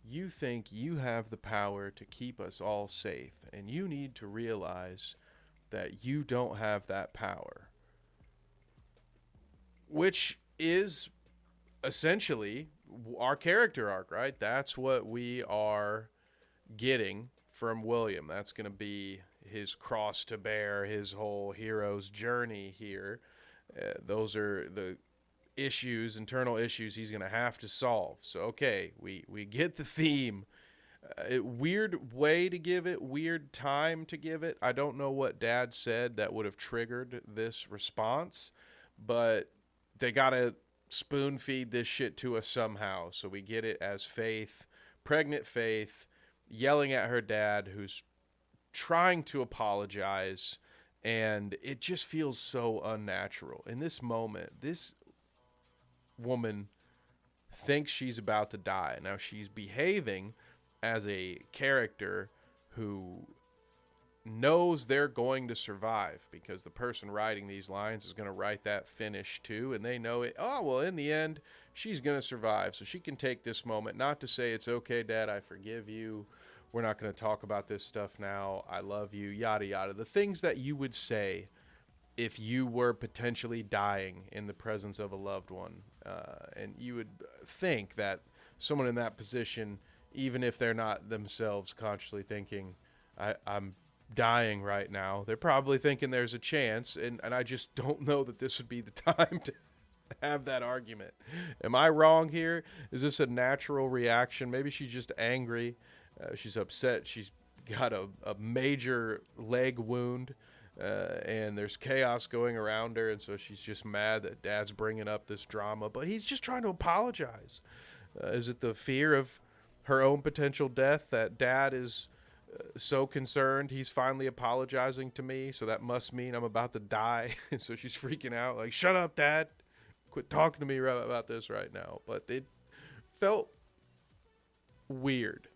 S1: You think you have the power to keep us all safe, and you need to realize that you don't have that power. Which is essentially our character arc, right? That's what we are getting from William. That's going to be his cross to bear, his whole hero's journey here. Those are the internal issues he's going to have to solve. So, okay, we get the theme. Weird way to give it, weird time to give it. I don't know what Dad said that would have triggered this response, but they got to spoon feed this shit to us somehow. So we get it as Faith, pregnant Faith, yelling at her dad, who's trying to apologize, and it just feels so unnatural. In this moment, this woman thinks she's about to die. Now, she's behaving as a character who knows they're going to survive, because the person writing these lines is going to write that finish too, and they know it. Oh, well, in the end, she's going to survive, so she can take this moment not to say, it's okay, Dad, I forgive you, we're not going to talk about this stuff now, I love you, yada yada, the things that you would say if you were potentially dying in the presence of a loved one. And you would think that someone in that position, even if they're not themselves consciously thinking, I'm dying right now, they're probably thinking there's a chance. And I just don't know that this would be the time to have that argument. Am I wrong here? Is this a natural reaction? Maybe she's just angry. She's upset. She's got a major leg wound. And there's chaos going around her, and so she's just mad that Dad's bringing up this drama, but he's just trying to apologize. Is it the fear of her own potential death that Dad is so concerned he's finally apologizing to me, so that must mean I'm about to die? And so she's freaking out, like, shut up, Dad, quit talking to me about this right now. But it felt weird.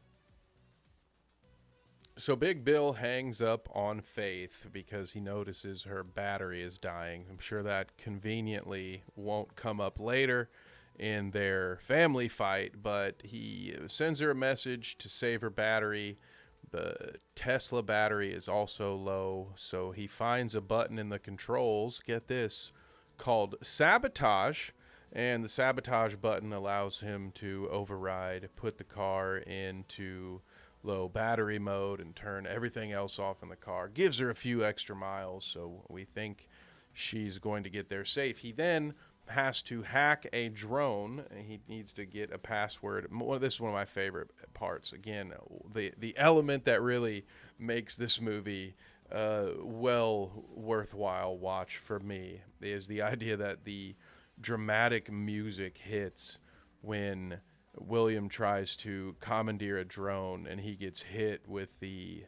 S1: So Big Bill hangs up on Faith because he notices her battery is dying. I'm sure that conveniently won't come up later in their family fight, but he sends her a message to save her battery. The Tesla battery is also low, so he finds a button in the controls, get this, called Sabotage, and the Sabotage button allows him to override, put the car into low battery mode, and turn everything else off in the car. Gives her a few extra miles, so we think she's going to get there safe. He then has to hack a drone, and he needs to get a password. This is one of my favorite parts. Again, the element that really makes this movie well worthwhile watch for me is the idea that the dramatic music hits when William tries to commandeer a drone, and he gets hit with the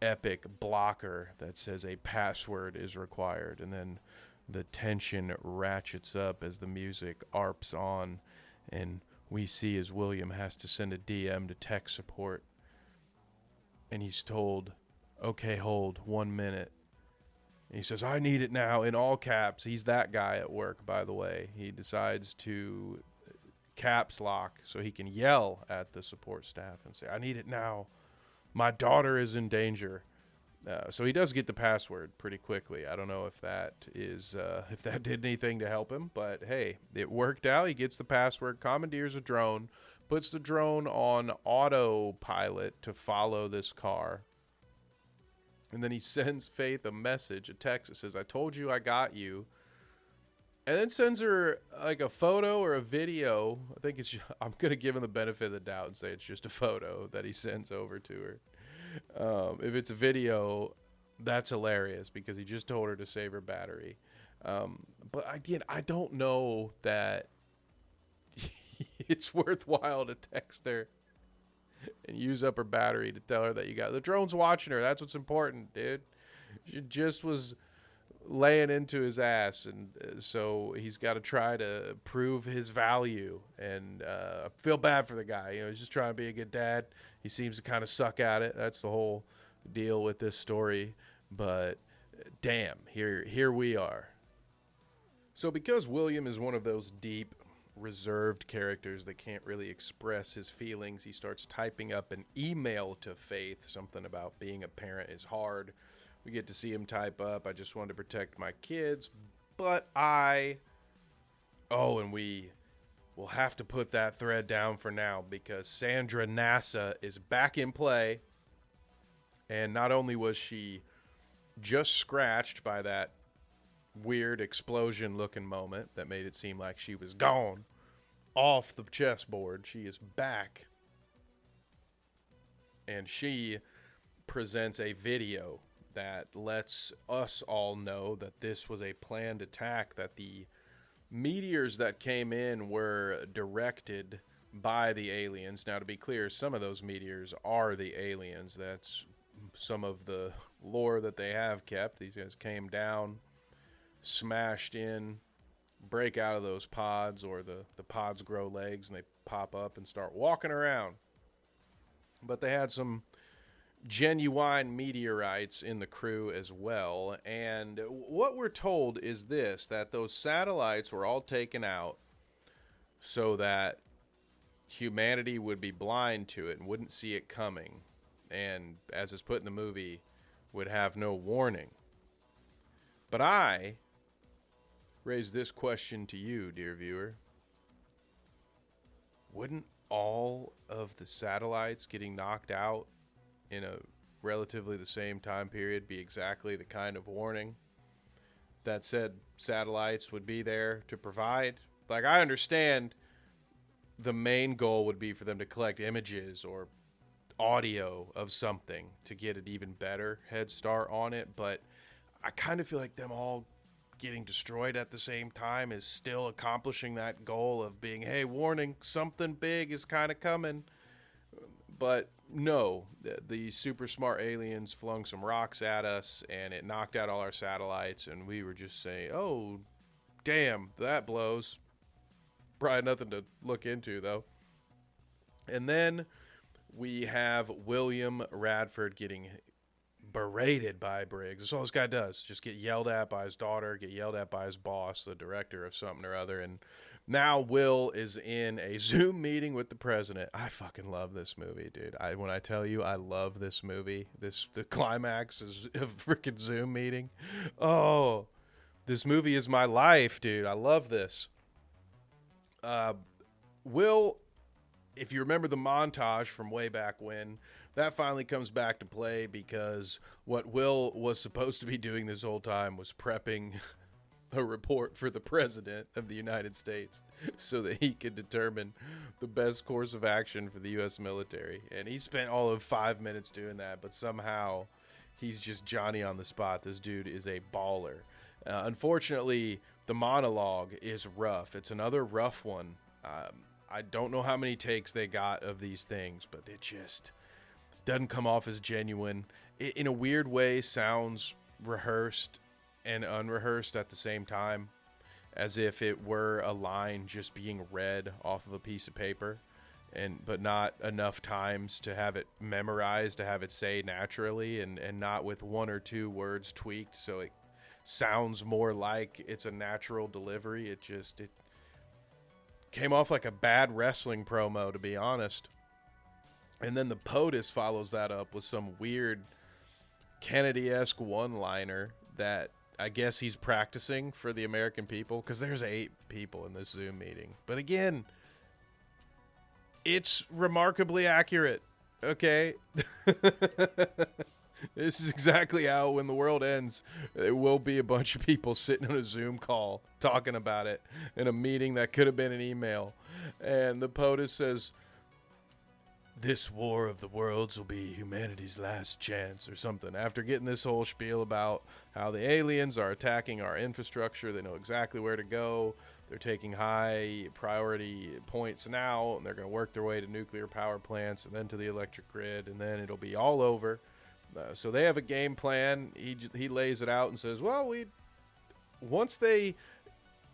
S1: epic blocker that says a password is required, and then the tension ratchets up as the music arps on, and we see as William has to send a DM to tech support, and he's told, okay, hold 1 minute. And he says, I need it now, in all caps. He's that guy at work, by the way. He decides to caps lock so he can yell at the support staff and say, I need it now. My daughter is in danger. So he does get the password pretty quickly. I don't know if that did anything to help him, but hey, it worked out. He gets the password, commandeers a drone, puts the drone on autopilot to follow this car. And then he sends Faith a message, a text that says, I told you I got you. And then sends her like a photo or a video. I think I'm going to give him the benefit of the doubt and say it's just a photo that he sends over to her. If it's a video, that's hilarious because he just told her to save her battery. But again, I don't know that it's worthwhile to text her and use up her battery to tell her that you got the drone's watching her. That's what's important, dude. She just was laying into his ass, and so he's got to try to prove his value. And I feel bad for the guy. You know, he's just trying to be a good dad. He seems to kind of suck at it. That's the whole deal with this story. But damn, here we are. So because William is one of those deep, reserved characters that can't really express his feelings, he starts typing up an email to Faith, something about being a parent is hard. We get to see him type up, I just wanted to protect my kids, but and we will have to put that thread down for now because Sandra Nassa is back in play. And not only was she just scratched by that weird explosion looking moment that made it seem like she was gone off the chessboard, she is back. And she presents a video that lets us all know that this was a planned attack, that the meteors that came in were directed by the aliens. Now, to be clear, some of those meteors are the aliens. That's some of the lore that they have kept. These guys came down, smashed in, break out of those pods, or the pods grow legs and they pop up and start walking around. But they had some genuine meteorites in the crew as well. And what we're told is this, that those satellites were all taken out so that humanity would be blind to it and wouldn't see it coming. And as is put in the movie, would have no warning. But I raise this question to you, dear viewer. Wouldn't all of the satellites getting knocked out in a relatively the same time period be exactly the kind of warning that said satellites would be there to provide? Like, I understand the main goal would be for them to collect images or audio of something to get an even better head start on it, but I kind of feel like them all getting destroyed at the same time is still accomplishing that goal of being, hey, warning, something big is kind of coming. But no, the super smart aliens flung some rocks at us and it knocked out all our satellites, and we were just saying, oh, damn, that blows. Probably nothing to look into, though. And then we have William Radford getting berated by Briggs. That's all this guy does. Just get yelled at by his daughter, get yelled at by his boss, the director of something or other. And now Will is in a Zoom meeting with the president. I fucking love this movie, dude. When I tell you I love this movie, the climax is a freaking Zoom meeting. Oh, this movie is my life, dude. I love this. Will, if you remember the montage from way back when, that finally comes back to play because what Will was supposed to be doing this whole time was prepping a report for the president of the United States so that he could determine the best course of action for the U.S. military. And he spent all of 5 minutes doing that, but somehow he's just Johnny on the spot. This dude is a baller. Unfortunately, the monologue is rough. It's another rough one. I don't know how many takes they got of these things, but it just doesn't come off as genuine. It, in a weird way, sounds rehearsed and unrehearsed at the same time, as if it were a line just being read off of a piece of paper, but not enough times to have it memorized, to have it say naturally, and not with one or two words tweaked so it sounds more like it's a natural delivery. It came off like a bad wrestling promo, to be honest. And then the POTUS follows that up with some weird Kennedy-esque one-liner that I guess he's practicing for the American people, because there's 8 people in this Zoom meeting. But again, it's remarkably accurate, okay? This is exactly how, when the world ends, there will be a bunch of people sitting on a Zoom call talking about it in a meeting that could have been an email. And the POTUS says, "This war of the worlds will be humanity's last chance," or something, after getting this whole spiel about how the aliens are attacking our infrastructure. They know exactly where to go. They're taking high priority points now, and they're going to work their way to nuclear power plants and then to the electric grid, and then it'll be all over. So they have a game plan. He lays it out and says, well, once they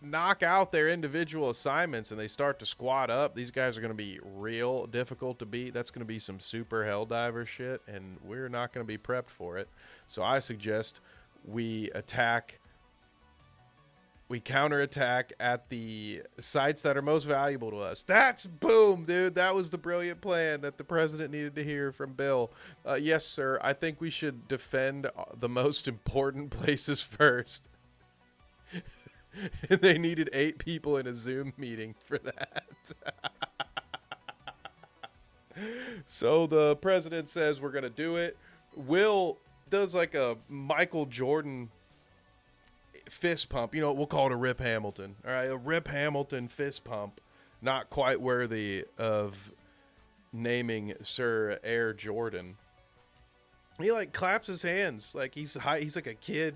S1: knock out their individual assignments and they start to squad up, these guys are going to be real difficult to beat. That's going to be some super Helldiver shit, and we're not going to be prepped for it. So I suggest we counterattack at the sites that are most valuable to us. That's boom, dude. That was the brilliant plan that the president needed to hear from Bill. Yes, sir. I think we should defend the most important places first. They needed 8 people in a Zoom meeting for that. So the president says we're going to do it. Will does like a Michael Jordan fist pump. You know, we'll call it a Rip Hamilton. All right, a Rip Hamilton fist pump. Not quite worthy of naming Sir Air Jordan. He like claps his hands like he's like a kid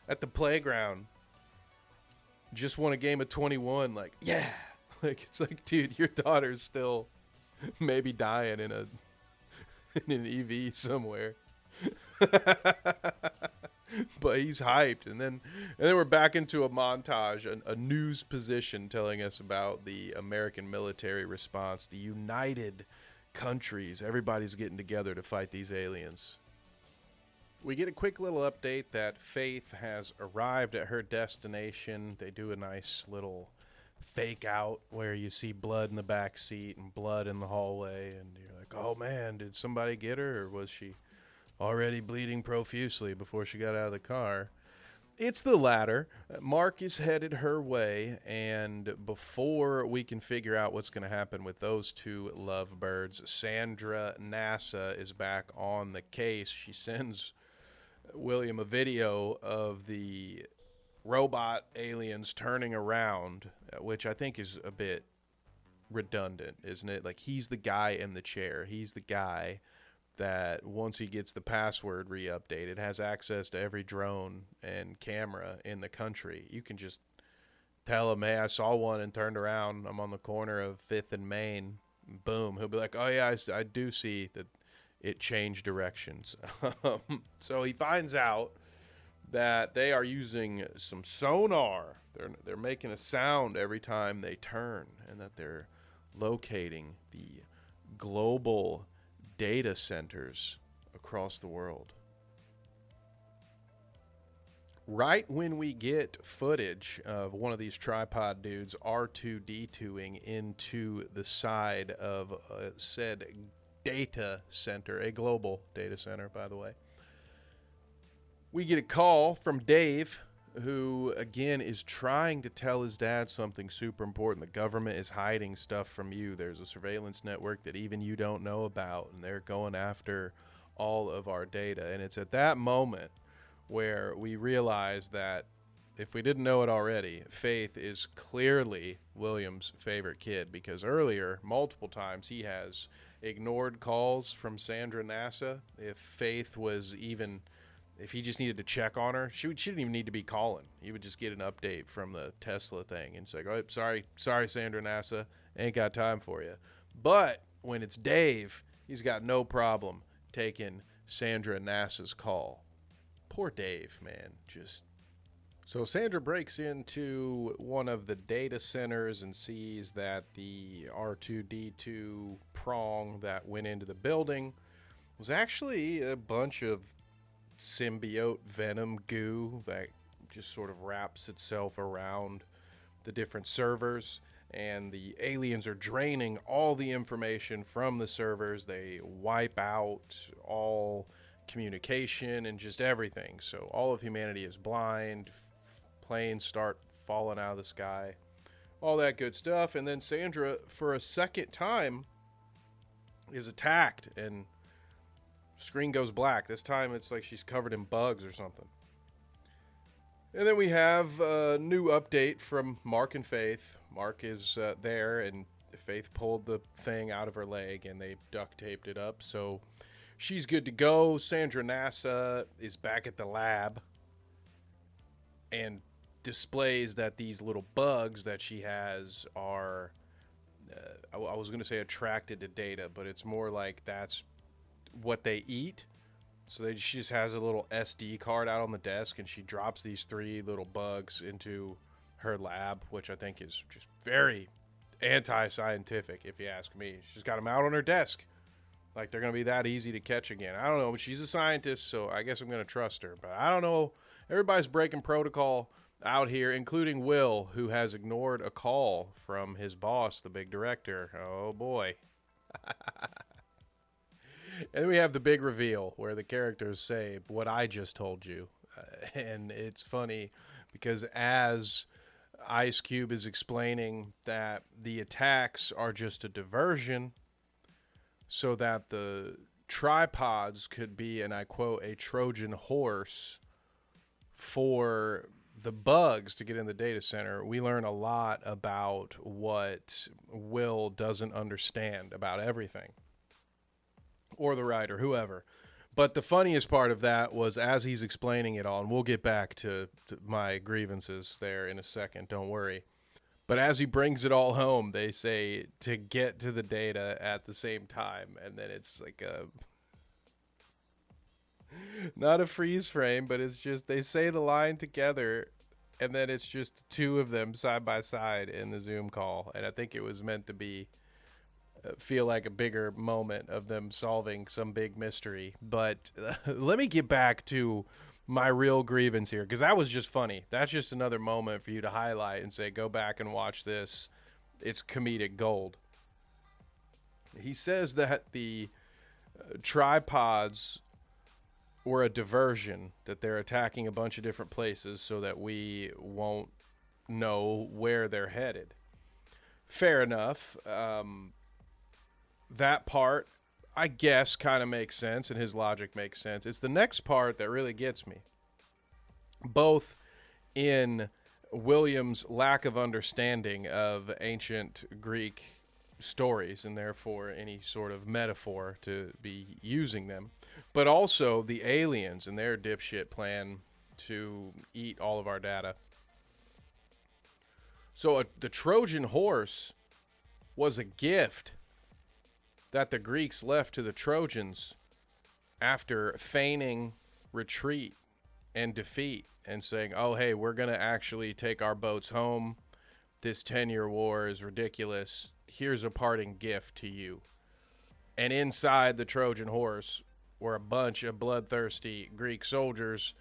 S1: at the playground. Just won a game of 21. Like, yeah. Like, it's like, dude, your daughter's still maybe dying in an EV somewhere. But he's hyped, and then we're back into a montage, a news position telling us about the American military response, the united countries. Everybody's getting together to fight these aliens. We get a quick little update that Faith has arrived at her destination. They do a nice little fake out where you see blood in the back seat and blood in the hallway, and you're like, oh man, did somebody get her, or was she already bleeding profusely before she got out of the car? It's the latter. Mark is headed her way, and before we can figure out what's going to happen with those 2 lovebirds, Sandra NASA is back on the case. She sends William a video of the robot aliens turning around, which I think is a bit redundant, isn't it? Like, he's the guy in the chair. He's the guy that once he gets the password re-updated has access to every drone and camera in the country. You can just tell him, hey, I saw one and turned around. I'm on the corner of 5th and Main. Boom. He'll be like, oh yeah, I do see that it changed directions. So he finds out that they are using some sonar. They're making a sound every time they turn, and that they're locating the global data centers across the world. Right when we get footage of one of these tripod dudes R2D2ing into the side of said data center, a global data center, by the way, we get a call from Dave, who, again, is trying to tell his dad something super important. The government is hiding stuff from you. There's a surveillance network that even you don't know about, and they're going after all of our data. And it's at that moment where we realize that, if we didn't know it already, Faith is clearly William's favorite kid, because earlier, multiple times, he has ignored calls from Sandra NASA. If he just needed to check on her, she didn't even need to be calling. He would just get an update from the Tesla thing, and it's like, oh, sorry, Sandra NASA. Ain't got time for you. But when it's Dave, he's got no problem taking Sandra Nass's call. Poor Dave, man. So Sandra breaks into one of the data centers and sees that the R2D2 prong that went into the building was actually a bunch of symbiote venom goo that just sort of wraps itself around the different servers, and the aliens are draining all the information from the servers. They wipe out all communication and just everything. So all of humanity is blind. Planes start falling out of the sky. All that good stuff. And then Sandra, for a second time, is attacked and screen goes black. This time it's like she's covered in bugs or something. And then we have a new update from Mark and Faith. Mark is there, and Faith pulled the thing out of her leg, and they duct taped it up. So she's good to go. Sandra Nassa is back at the lab and displays that these little bugs that she has are, I was going to say attracted to Data, but it's more like that's what they eat. So she just has a little SD card out on the desk, and she drops these 3 little bugs into her lab, which I think is just very anti-scientific, if you ask me. She's got them out on her desk. Like they're going to be that easy to catch again. I don't know, but she's a scientist, so I guess I'm going to trust her. But I don't know. Everybody's breaking protocol out here, including Will, who has ignored a call from his boss, the big director. Oh, boy. And then we have the big reveal where the characters say what I just told you. And it's funny because as Ice Cube is explaining that the attacks are just a diversion so that the tripods could be, and I quote, a Trojan horse for the bugs to get in the data center, we learn a lot about what Will doesn't understand about everything. Or the writer, whoever. But the funniest part of that was as he's explaining it all, and we'll get back to my grievances there in a second, don't worry. But as he brings it all home, they say to get to the data at the same time. And then it's like not a freeze frame, but it's just they say the line together, and then it's just 2 of them side by side in the Zoom call. And I think it was meant to be feel like a bigger moment of them solving some big mystery. But let me get back to my real grievance here, because that was just funny. That's just another moment for you to highlight and say, go back and watch this. It's comedic gold. He says that the tripods were a diversion, that they're attacking a bunch of different places so that we won't know where they're headed. Fair enough. That part, I guess, kind of makes sense, and his logic makes sense. It's the next part that really gets me. Both in William's lack of understanding of ancient Greek stories, and therefore any sort of metaphor to be using them, but also the aliens and their dipshit plan to eat all of our data. So the Trojan horse was a gift that the Greeks left to the Trojans after feigning retreat and defeat and saying, oh, hey, we're going to actually take our boats home. This 10-year war is ridiculous. Here's a parting gift to you. And inside the Trojan horse were a bunch of bloodthirsty Greek soldiers,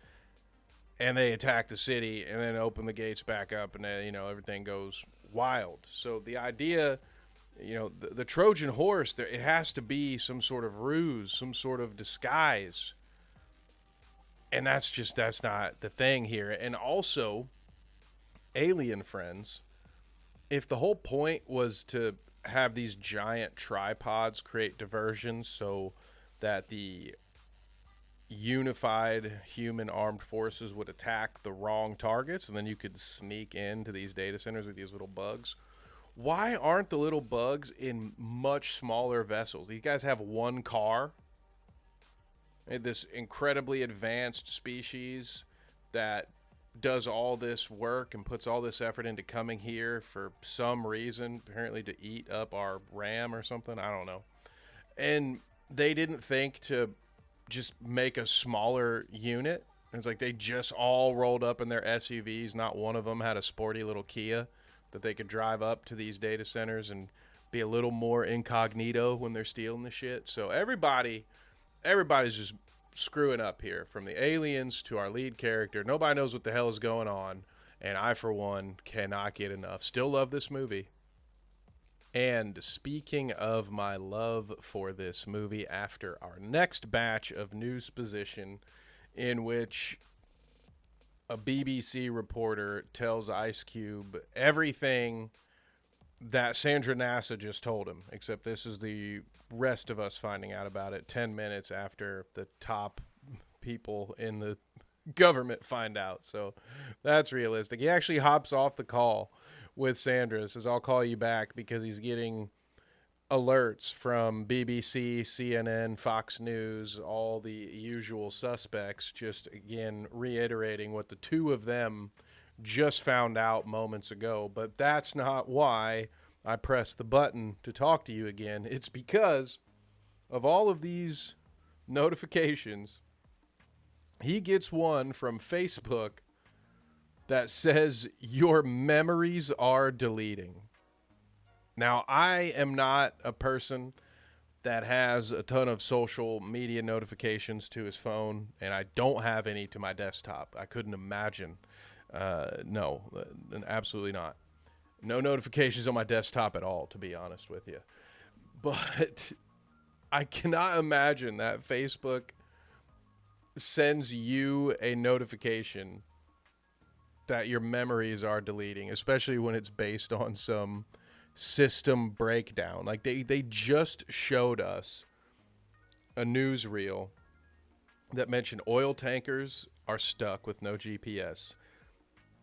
S1: and they attack the city and then open the gates back up, and everything goes wild. So the idea, the Trojan horse, it has to be some sort of ruse, some sort of disguise. And that's not the thing here. And also, alien friends, if the whole point was to have these giant tripods create diversions so that the unified human armed forces would attack the wrong targets, and then you could sneak into these data centers with these little bugs, why aren't the little bugs in much smaller vessels? These guys have one car. This incredibly advanced species that does all this work and puts all this effort into coming here for some reason, apparently to eat up our RAM or something. I don't know. And they didn't think to just make a smaller unit. It's like they just all rolled up in their SUVs. Not one of them had a sporty little Kia that they could drive up to these data centers and be a little more incognito when they're stealing the shit. So everybody's just screwing up here, from the aliens to our lead character. Nobody knows what the hell is going on, and I, for one, cannot get enough. Still love this movie. And speaking of my love for this movie, after our next batch of news position, in which a BBC reporter tells Ice Cube everything that Sandra NASA just told him, except this is the rest of us finding out about it 10 minutes after the top people in the government find out. So that's realistic. He actually hops off the call with Sandra, says, I'll call you back, because he's getting alerts from BBC, CNN, Fox News, all the usual suspects, just again reiterating what the two of them just found out moments ago. But that's not why I pressed the button to talk to you again. It's because of all of these notifications, he gets one from Facebook that says your memories are deleting. Now, I am not a person that has a ton of social media notifications to his phone, and I don't have any to my desktop. I couldn't imagine. No, absolutely not. No notifications on my desktop at all, to be honest with you. But I cannot imagine that Facebook sends you a notification that your memories are deleting, especially when it's based on some system breakdown. Like they just showed us a newsreel that mentioned oil tankers are stuck with no GPS.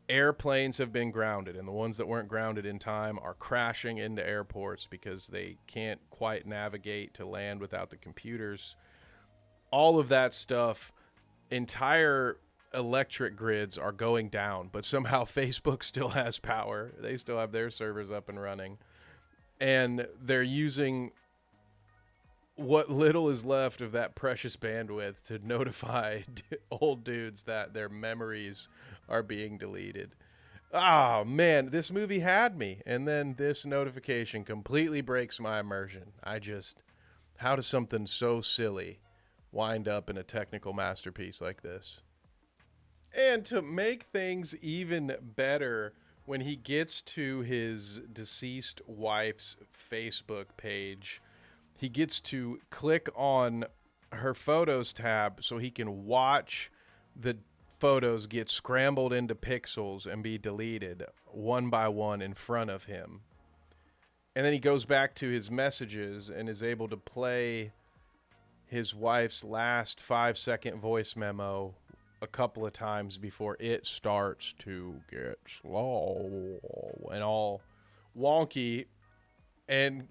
S1: Airplanes have been grounded, and the ones that weren't grounded in time are crashing into airports because they can't quite navigate to land without the computers. All of that stuff, entire electric grids are going down, but somehow Facebook still has power. They still have their servers up and running, and they're using what little is left of that precious bandwidth to notify old dudes that their memories are being deleted. Oh man, this movie had me, and then this notification completely breaks my immersion. How does something so silly wind up in a technical masterpiece like this? And to make things even better, when he gets to his deceased wife's Facebook page, he gets to click on her photos tab so he can watch the photos get scrambled into pixels and be deleted one by one in front of him. And then he goes back to his messages and is able to play his wife's last 5-second voice memo a couple of times before it starts to get slow and all wonky and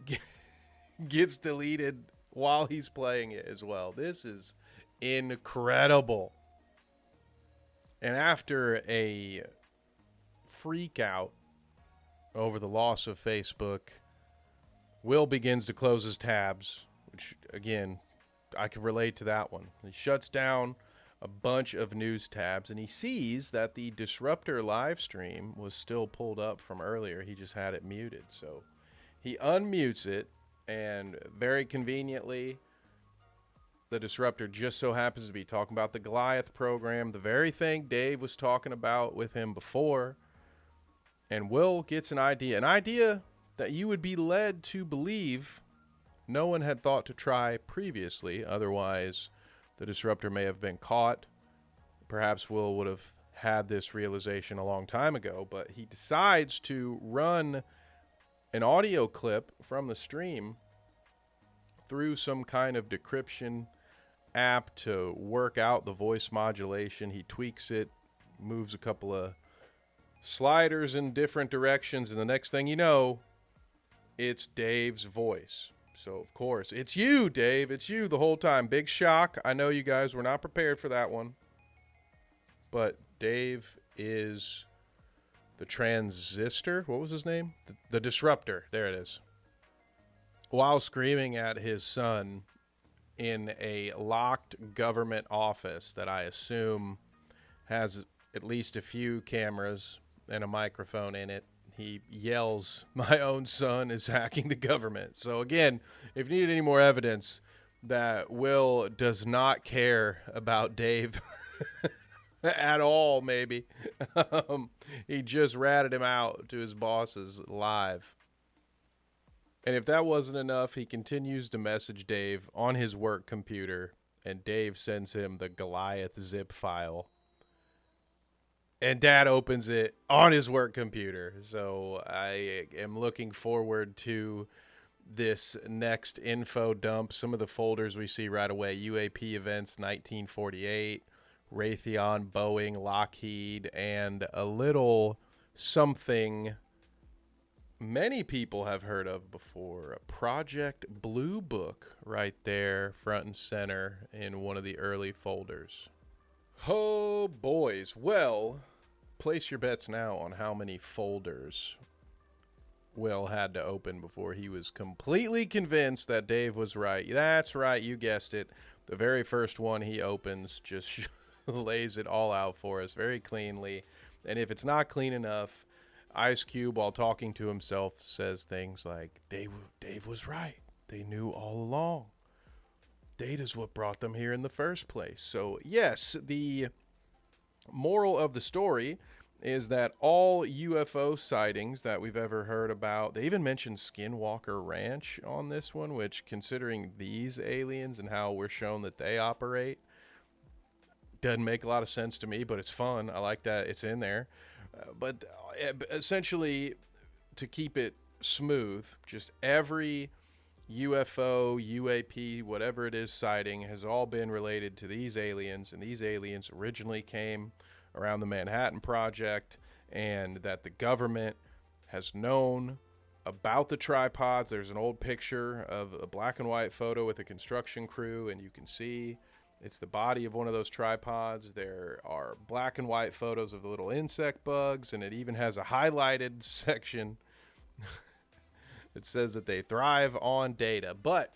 S1: gets deleted while he's playing it as well. This is incredible. And after a freak out over the loss of Facebook, Will begins to close his tabs, which, again, I can relate to that one. He shuts down a bunch of news tabs, and he sees that the Disruptor live stream was still pulled up from earlier. He just had it muted. So he unmutes it, and very conveniently, the Disruptor just so happens to be talking about the Goliath program, the very thing Dave was talking about with him before. And Will gets an idea that you would be led to believe no one had thought to try previously. Otherwise, the Disruptor may have been caught. Perhaps Will would have had this realization a long time ago, but he decides to run an audio clip from the stream through some kind of decryption app to work out the voice modulation. He tweaks it, moves a couple of sliders in different directions, and the next thing you know, it's Dave's voice. So, of course, it's you, Dave. It's you the whole time. Big shock. I know you guys were not prepared for that one. But Dave is the transistor. What was his name? The disruptor. There it is. While screaming at his son in a locked government office that I assume has at least a few cameras and a microphone in it, he yells, "My own son is hacking the government." So again, if you need any more evidence that Will does not care about Dave at all, maybe, he just ratted him out to his bosses live. And if that wasn't enough, he continues to message Dave on his work computer, and Dave sends him the Goliath zip file. And Dad opens it on his work computer. So I am looking forward to this next info dump. Some of the folders we see right away: UAP events 1948, Raytheon, Boeing, Lockheed, and a little something many people have heard of before, Project Blue Book, right there front and center in one of the early folders. Oh, boys. Well, place your bets now on how many folders Will had to open before he was completely convinced that Dave was right. That's right, you guessed it. The very first one he opens just lays it all out for us very cleanly. And if it's not clean enough, Ice Cube, while talking to himself, says things like, Dave was right. They knew all along. Data's what brought them here in the first place. So, yes, the moral of the story is that all UFO sightings that we've ever heard about, they even mentioned Skinwalker Ranch on this one, which, considering these aliens and how we're shown that they operate, doesn't make a lot of sense to me, but it's fun. I like that it's in there. But essentially, to keep it smooth, just every UFO, UAP, whatever it is sighting has all been related to these aliens, and these aliens originally came around the Manhattan Project, and that the government has known about the tripods. There's an old picture of a black and white photo with a construction crew, and you can see it's the body of one of those tripods. There are black and white photos of the little insect bugs, and it even has a highlighted section that says that they thrive on data. But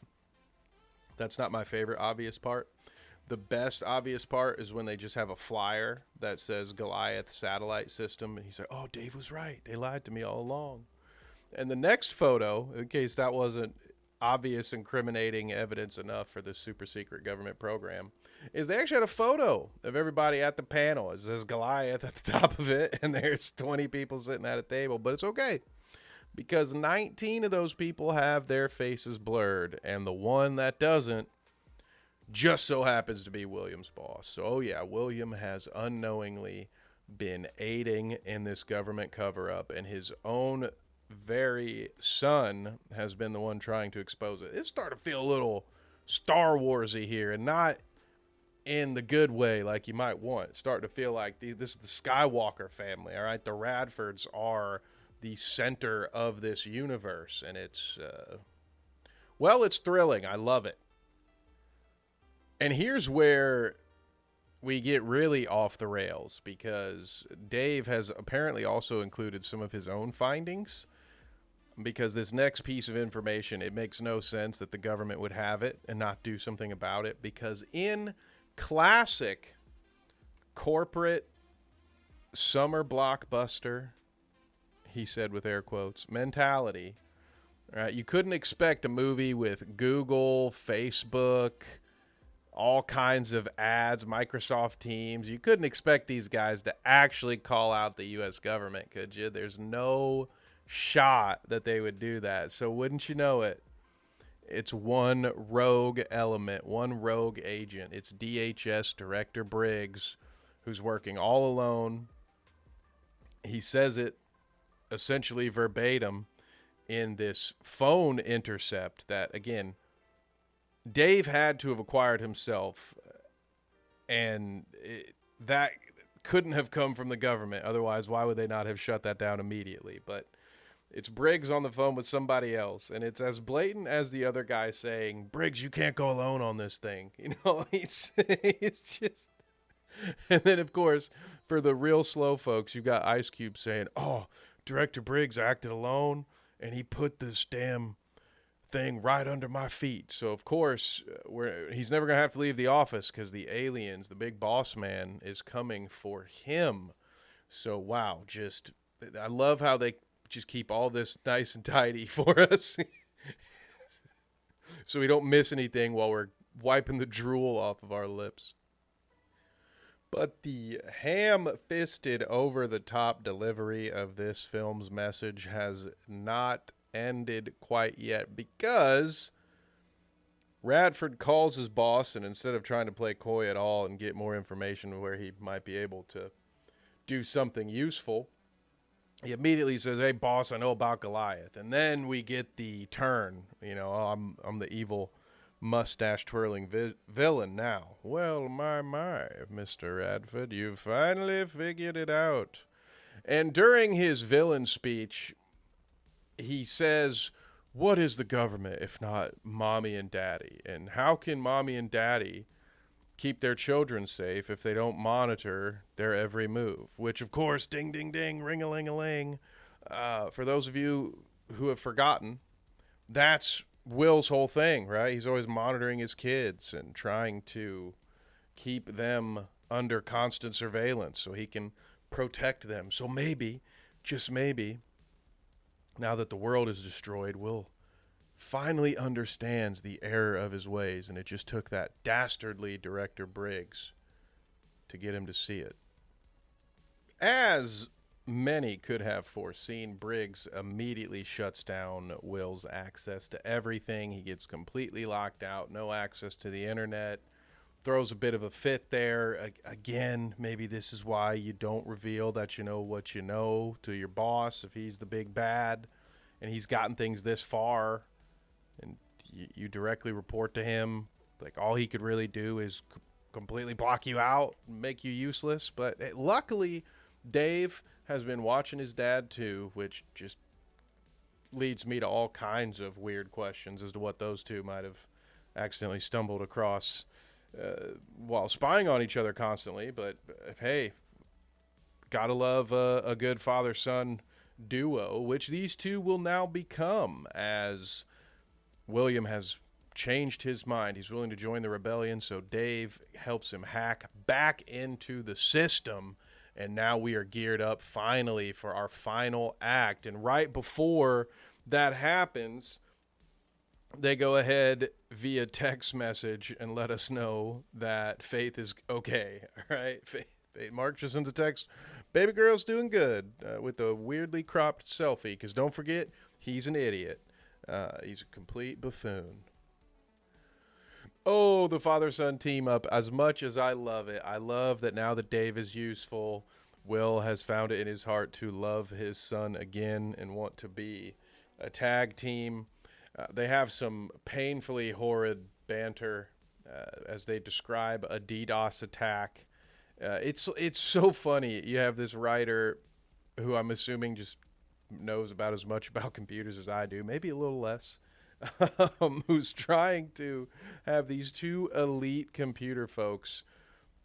S1: that's not my favorite obvious part. The best obvious part is when they just have a flyer that says Goliath Satellite System, and he's like, "Oh, Dave was right. They lied to me all along." And the next photo, in case that wasn't obvious incriminating evidence enough for this super secret government program, is they actually had a photo of everybody at the panel. It says Goliath at the top of it, and there's 20 people sitting at a table. But it's okay, because 19 of those people have their faces blurred, and the one that doesn't just so happens to be William's boss. So, oh yeah, William has unknowingly been aiding in this government cover-up, and his own very son has been the one trying to expose it. It's starting to feel a little Star Wars-y here, and not in the good way like you might want. It's starting to feel like this is the Skywalker family, all right? The Radfords are the center of this universe, and it's, well, it's thrilling. I love it. And here's where we get really off the rails, because Dave has apparently also included some of his own findings, because this next piece of information, it makes no sense that the government would have it and not do something about it, because in classic corporate summer blockbuster, he said with air quotes, mentality, right? You couldn't expect a movie with Google, Facebook, all kinds of ads, Microsoft Teams. You couldn't expect these guys to actually call out the U.S. government, could you? There's no shot that they would do that. So wouldn't you know it, it's one rogue element, one rogue agent. It's DHS Director Briggs, who's working all alone. He says it essentially verbatim in this phone intercept that, again, Dave had to have acquired himself, and that couldn't have come from the government. Otherwise, why would they not have shut that down immediately? But it's Briggs on the phone with somebody else, and it's as blatant as the other guy saying, "Briggs, you can't go alone on this thing." You know, he's just And then, of course, for the real slow folks, you've got Ice Cube saying, "Oh, Director Briggs acted alone, and he put this damn thing right under my feet." So, of course, he's never going to have to leave the office because the aliens, the big boss man, is coming for him. So, wow, I love how they just keep all this nice and tidy for us. So we don't miss anything while we're wiping the drool off of our lips. But the ham-fisted, over-the-top delivery of this film's message has not ended quite yet, because Radford calls his boss, and instead of trying to play coy at all and get more information where he might be able to do something useful, he immediately says, "Hey, boss, I know about Goliath." And then we get the turn. I'm the evil mustache-twirling villain now. "Well, my, Mr. Radford, you've finally figured it out." And during his villain speech, he says, "What is the government if not mommy and daddy? And how can mommy and daddy keep their children safe if they don't monitor their every move?" Which, of course, ding, ding, ding, ring-a-ling-a-ling. For those of you who have forgotten, that's Will's whole thing, right? He's always monitoring his kids and trying to keep them under constant surveillance so he can protect them. So maybe, just maybe, now that the world is destroyed, Will finally understands the error of his ways, and it just took that dastardly Director Briggs to get him to see it. As many could have foreseen, Briggs immediately shuts down Will's access to everything. He gets completely locked out, no access to the internet, throws a bit of a fit there. Again, maybe this is why you don't reveal that you know what you know to your boss if he's the big bad and he's gotten things this far, and you directly report to him. Like, all he could really do is completely block you out, make you useless. But luckily, Dave has been watching his dad too, which just leads me to all kinds of weird questions as to what those two might have accidentally stumbled across while spying on each other constantly. But hey, gotta love a good father-son duo, which these two will now become, as William has changed his mind. He's willing to join the rebellion, so Dave helps him hack back into the system. And now we are geared up finally for our final act. And right before that happens, they go ahead via text message and let us know that Faith is okay. All right. Faith, Mark just sends a text. "Baby girl's doing good," with a weirdly cropped selfie. Because don't forget, he's an idiot. He's a complete buffoon. Oh, the father-son team up. As much as I love it, I love that now that Dave is useful, Will has found it in his heart to love his son again and want to be a tag team. They have some painfully horrid banter as they describe a DDoS attack. It's so funny. You have this writer who I'm assuming just knows about as much about computers as I do, maybe a little less, who's trying to have these two elite computer folks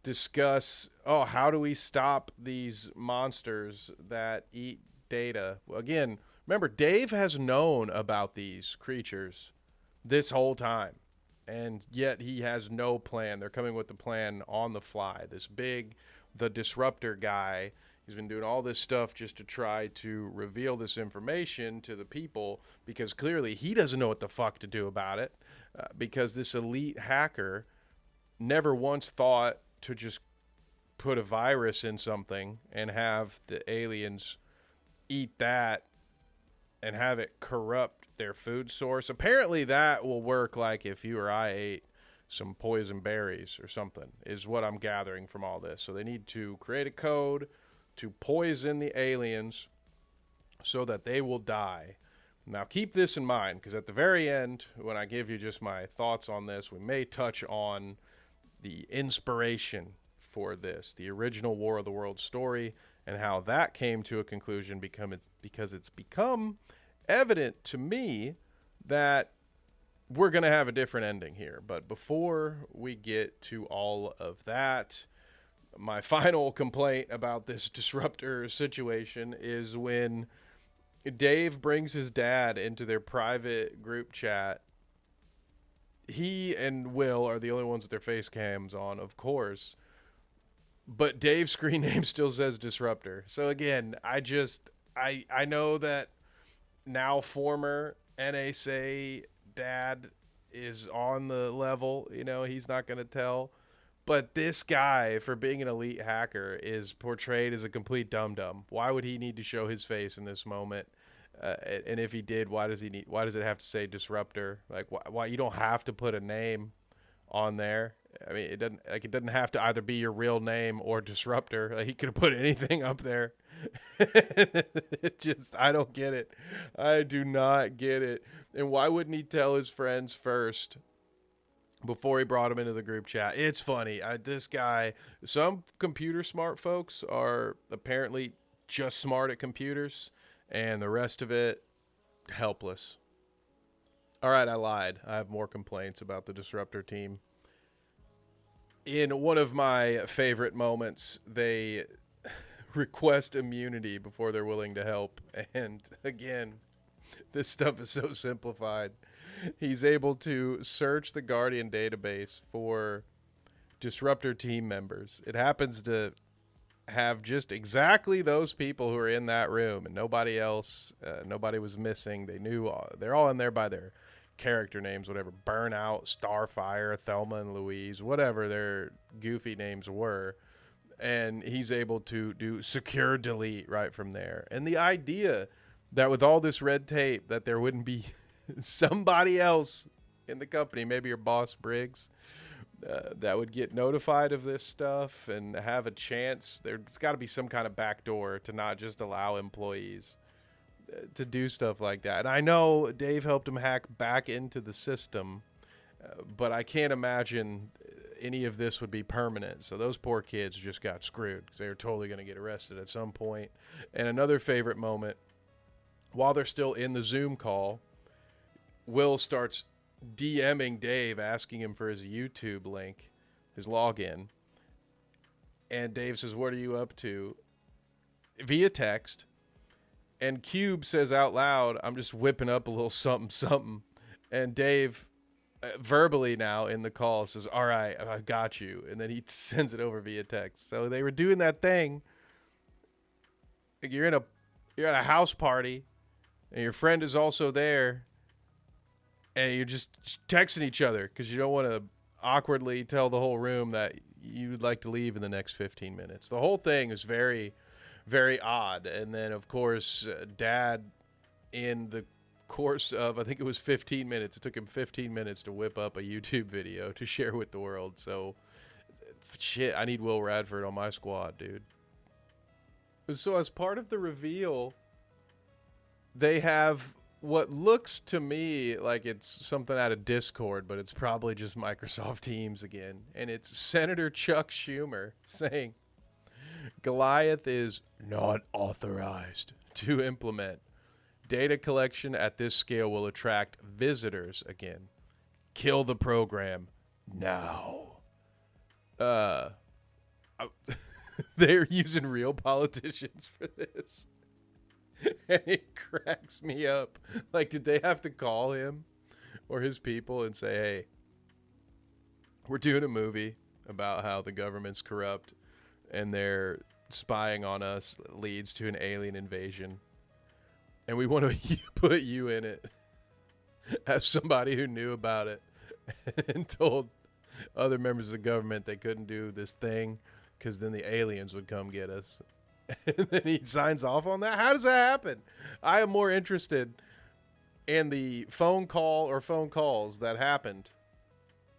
S1: discuss, how do we stop these monsters that eat data. Well, again, remember, Dave has known about these creatures this whole time, and yet he has no plan. They're coming with the plan on the fly. The disruptor guy, he's been doing all this stuff just to try to reveal this information to the people, because clearly he doesn't know what the fuck to do about it, because this elite hacker never once thought to just put a virus in something and have the aliens eat that and have it corrupt their food source. Apparently that will work, like if you or I ate some poison berries or something, is what I'm gathering from all this. So they need to create a code to poison the aliens so that they will die. Now keep this in mind, because at the very end, when I give you just my thoughts on this, we may touch on the inspiration for this, the original War of the Worlds story, and how that came to a conclusion because it's become evident to me that we're going to have a different ending here. But before we get to all of that, my final complaint about this disruptor situation is when Dave brings his dad into their private group chat. He and Will are the only ones with their face cams on, of course. But Dave's screen name still says Disruptor. So again, I know that now former NSA dad is on the level. You know, he's not going to tell. But this guy, for being an elite hacker, is portrayed as a complete dum-dum. Why would he need to show his face in this moment? And if he did, why does it have to say Disruptor? Like, why you don't have to put a name on there. I mean, it doesn't have to either be your real name or Disruptor. Like, he could have put anything up there. I don't get it. I do not get it. And why wouldn't he tell his friends first before he brought him into the group chat? It's funny. This guy, some computer smart folks are apparently just smart at computers, and the rest of it, helpless. All right, I lied. I have more complaints about the Disruptor team. In one of my favorite moments, they request immunity before they're willing to help. And again, this stuff is so simplified. He's able to search the Guardian database for Disruptor team members. It happens to have just exactly those people who are in that room and nobody else. Nobody was missing. They're all in there by their character names, whatever, Burnout, Starfire, Thelma and Louise, whatever their goofy names were. And he's able to do secure delete right from there. And the idea that with all this red tape that there wouldn't be somebody else in the company, maybe your boss Briggs, that would get notified of this stuff and have a chance. There's got to be some kind of backdoor to not just allow employees to do stuff like that. And I know Dave helped him hack back into the system, but I can't imagine any of this would be permanent. So those poor kids just got screwed because they were totally going to get arrested at some point. And another favorite moment, while they're still in the Zoom call, Will starts DMing Dave, asking him for his YouTube link, his login. And Dave says, "What are you up to?" via text. And Cube says out loud, "I'm just whipping up a little something, something." And Dave, verbally now in the call, says, "All right, I got you." And then he sends it over via text. So they were doing that thing. Like you're at a house party, and your friend is also there, and you're just texting each other because you don't want to awkwardly tell the whole room that you'd like to leave in the next 15 minutes. The whole thing is very, very odd. And then, of course, Dad, in the course of, I think it was 15 minutes, it took him 15 minutes to whip up a YouTube video to share with the world. So, shit, I need Will Radford on my squad, dude. So, as part of the reveal, they have what looks to me like it's something out of Discord, but it's probably just Microsoft Teams again. And it's Senator Chuck Schumer saying Goliath is not authorized to implement. Data collection at this scale will attract visitors again. Kill the program now. They're using real politicians for this. And it cracks me up. Like, did they have to call him or his people and say, "Hey, we're doing a movie about how the government's corrupt and they're spying on us, leads to an alien invasion, and we want to put you in it as somebody who knew about it and told other members of the government they couldn't do this thing because then the aliens would come get us." And then he signs off on that. How does that happen? I am more interested in the phone call or phone calls that happened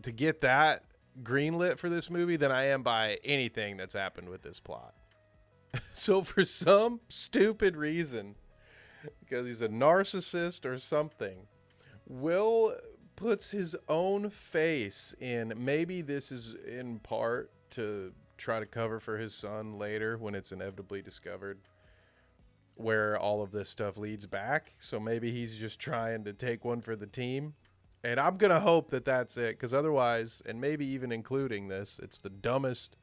S1: to get that greenlit for this movie than I am by anything that's happened with this plot. So for some stupid reason, because he's a narcissist or something, Will puts his own face in. Maybe this is in part to try to cover for his son later when it's inevitably discovered where all of this stuff leads back. So maybe he's just trying to take one for the team. And I'm going to hope that that's it, because otherwise, and maybe even including this, it's the dumbest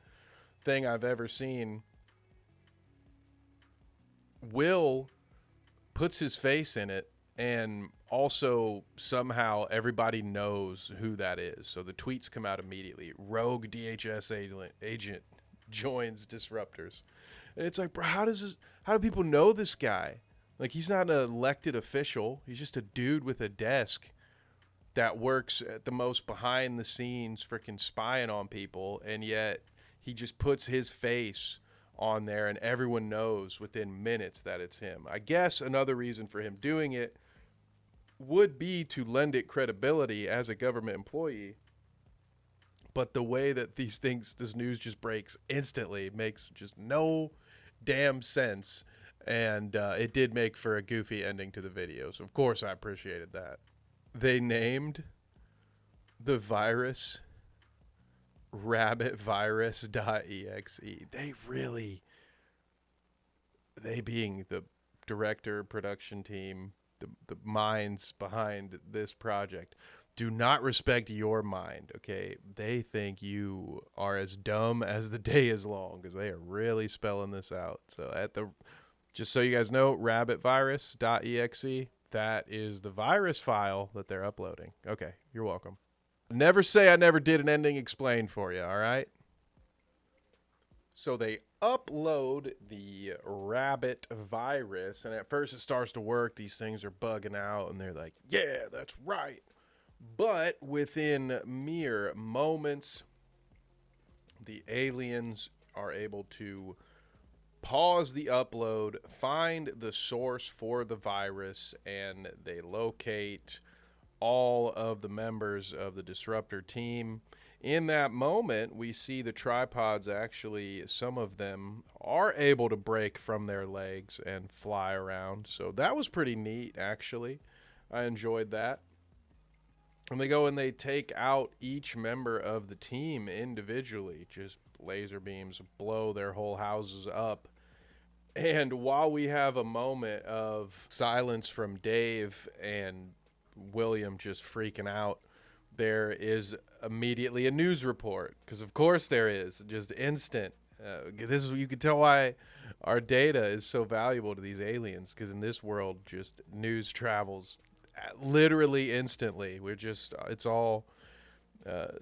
S1: thing I've ever seen. Will puts his face in it, and also somehow everybody knows who that is. So the tweets come out immediately. Rogue DHS agent joins Disruptors. And it's like, bro, how do people know this guy? Like, he's not an elected official. He's just a dude with a desk that works at the most behind the scenes freaking spying on people, and yet he just puts his face on there and everyone knows within minutes that it's him. I guess another reason for him doing it would be to lend it credibility as a government employee. But the way that this news just breaks instantly makes just no damn sense. And it did make for a goofy ending to the video. So, of course, I appreciated that. They named the virus rabbitvirus.exe. They being the director, production team, the minds behind this project, do not respect your mind, okay? They think you are as dumb as the day is long, because they are really spelling this out. So just so you guys know, rabbitvirus.exe, that is the virus file that they're uploading. Okay, you're welcome. Never say I never did an ending explained for you, all right? So they upload the rabbit virus, and at first it starts to work. These things are bugging out, and they're like, yeah, that's right. But within mere moments, the aliens are able to pause the upload, find the source for the virus, and they locate all of the members of the Disruptor team. In that moment, we see the tripods actually, some of them are able to break from their legs and fly around. So that was pretty neat, actually. I enjoyed that. And they go and they take out each member of the team individually. Just laser beams blow their whole houses up. And while we have a moment of silence from Dave and William just freaking out, there is immediately a news report, because of course there is, just instant. This is, you can tell why our data is so valuable to these aliens, because in this world, just news travels literally instantly. It's all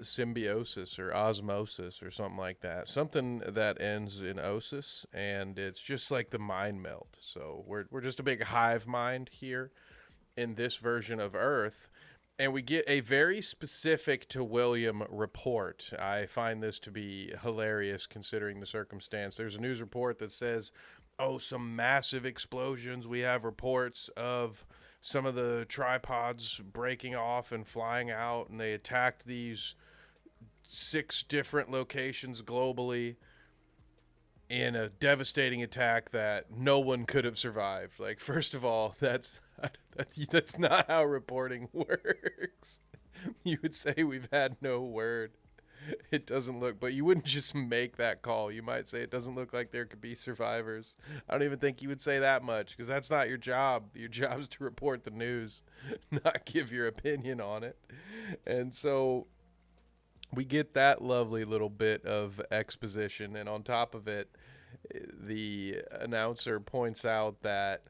S1: symbiosis or osmosis or something like that, something that ends in osis, and it's just like the mind meld. So we're just a big hive mind here in this version of Earth. And we get a very specific to William report. I find this to be hilarious considering the circumstance. There's a news report that says, oh, some massive explosions. We have reports of some of the tripods breaking off and flying out, and they attacked these 6 different locations globally in a devastating attack that no one could have survived. Like, first of all, that's not how reporting works. You would say we've had no word. It doesn't look, but you wouldn't just make that call. You might say it doesn't look like there could be survivors. I don't even think you would say that much, because that's not your job. Your job is to report the news, not give your opinion on it. And so we get that lovely little bit of exposition, and on top of it, the announcer points out that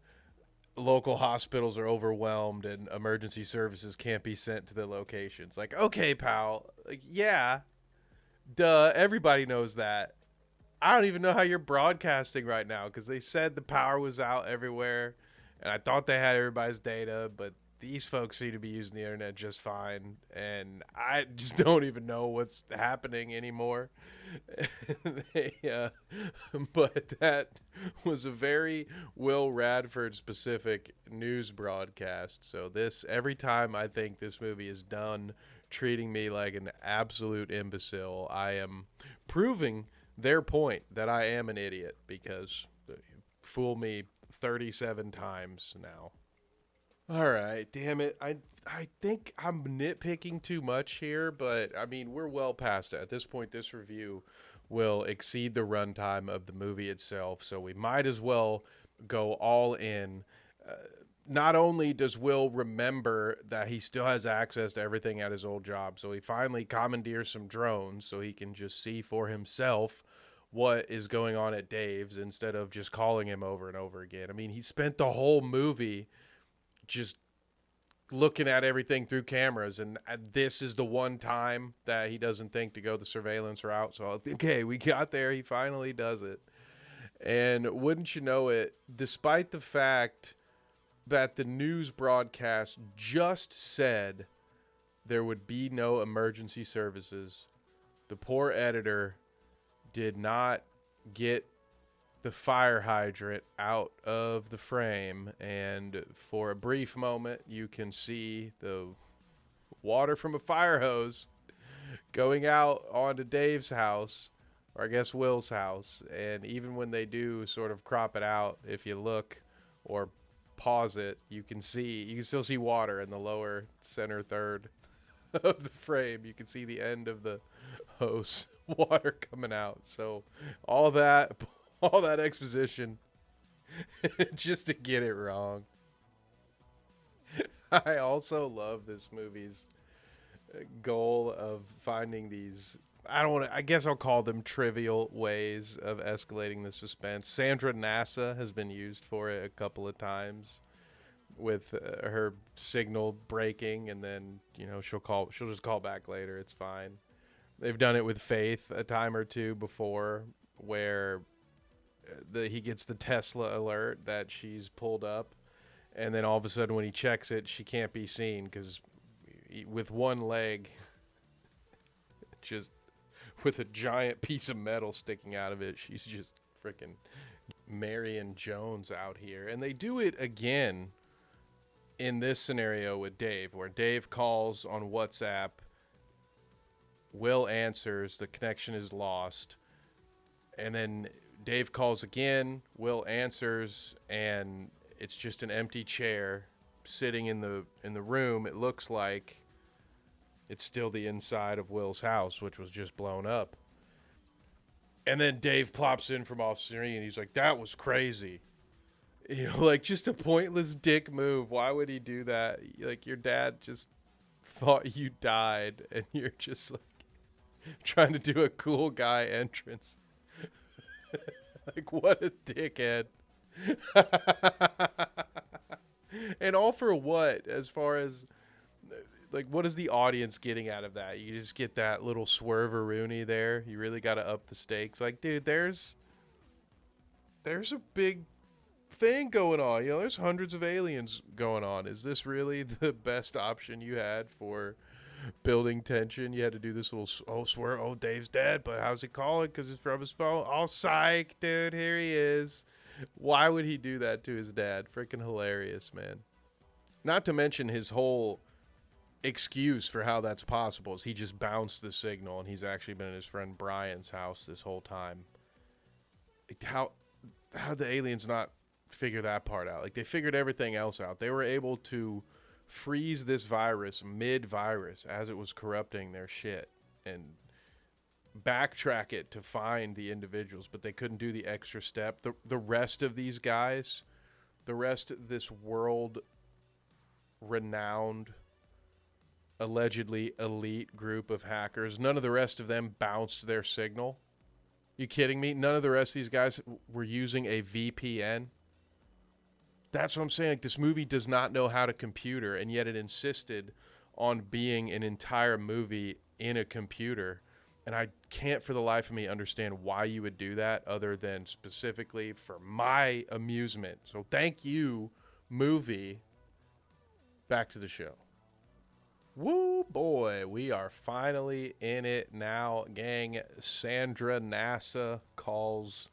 S1: local hospitals are overwhelmed and emergency services can't be sent to the locations. Like, okay, pal. Like, yeah, duh, everybody knows that. I don't even know how you're broadcasting right now, because they said the power was out everywhere, and I thought they had everybody's data, but these folks seem to be using the internet just fine, and I just don't even know what's happening anymore. But that was a very Will Radford specific news broadcast. So every time I think this movie is done treating me like an absolute imbecile, I am proving their point that I am an idiot, because fool me 37 times now. All right, damn it. I think I'm nitpicking too much here, but I mean, we're well past that. At this point, this review will exceed the runtime of the movie itself, so we might as well go all in. Not only does Will remember that he still has access to everything at his old job, so he finally commandeers some drones so he can just see for himself what is going on at Dave's instead of just calling him over and over again. I mean, he spent the whole movie just looking at everything through cameras, and this is the one time that he doesn't think to go the surveillance route. So, okay, we got there. He finally does it. And wouldn't you know it, despite the fact that the news broadcast just said there would be no emergency services, the poor editor did not get the fire hydrant out of the frame, and for a brief moment you can see the water from a fire hose going out onto Dave's house, or I guess Will's house. And even when they do sort of crop it out, if you look or pause it, you can still see water in the lower center third of the frame. You can see the end of the hose water coming out. So all that exposition just to get it wrong. I also love this movie's goal of finding these, I guess I'll call them trivial ways of escalating the suspense. Sandra NASA has been used for it a couple of times with her signal breaking, and then, she'll just call back later. It's fine. They've done it with Faith a time or two before, where he gets the Tesla alert that she's pulled up, and then all of a sudden when he checks it, she can't be seen because with one leg, just with a giant piece of metal sticking out of it, she's just freaking Marion Jones out here. And they do it again in this scenario with Dave, where Dave calls on WhatsApp, Will answers, the connection is lost, and then Dave calls again, Will answers, and it's just an empty chair sitting in the room. It looks like it's still the inside of Will's house, which was just blown up. And then Dave plops in from off screen, and he's like, "That was crazy." Like, just a pointless dick move. Why would he do that? Like, your dad just thought you died, and you're just like trying to do a cool guy entrance. Like, what a dickhead. And all for what? As far as, like, what is the audience getting out of that? You just get that little swerve-a-rooney there. You really got to up the stakes. Like, dude, there's a big thing going on. There's hundreds of aliens going on. Is this really the best option you had for building tension? You had to do this little swear, oh, Dave's dead, but how's he call it? Because it's from his phone. Oh, psych, dude, here he is. Why would he do that to his dad? Freaking hilarious, man. Not to mention his whole excuse for how that's possible is he just bounced the signal, and he's actually been at his friend Brian's house this whole time. How did the aliens not figure that part out? Like, they figured everything else out. They were able to freeze this virus mid-virus as it was corrupting their shit and backtrack it to find the individuals, but they couldn't do the extra step. The rest of these guys, the rest of this world-renowned, allegedly elite group of hackers, none of the rest of them bounced their signal. You kidding me? None of the rest of these guys were using a VPN. That's what I'm saying. Like, this movie does not know how to computer, and yet it insisted on being an entire movie in a computer. And I can't for the life of me understand why you would do that, other than specifically for my amusement. So thank you, movie. Back to the show. Woo, boy, we are finally in it now, gang. Sandra NASA calls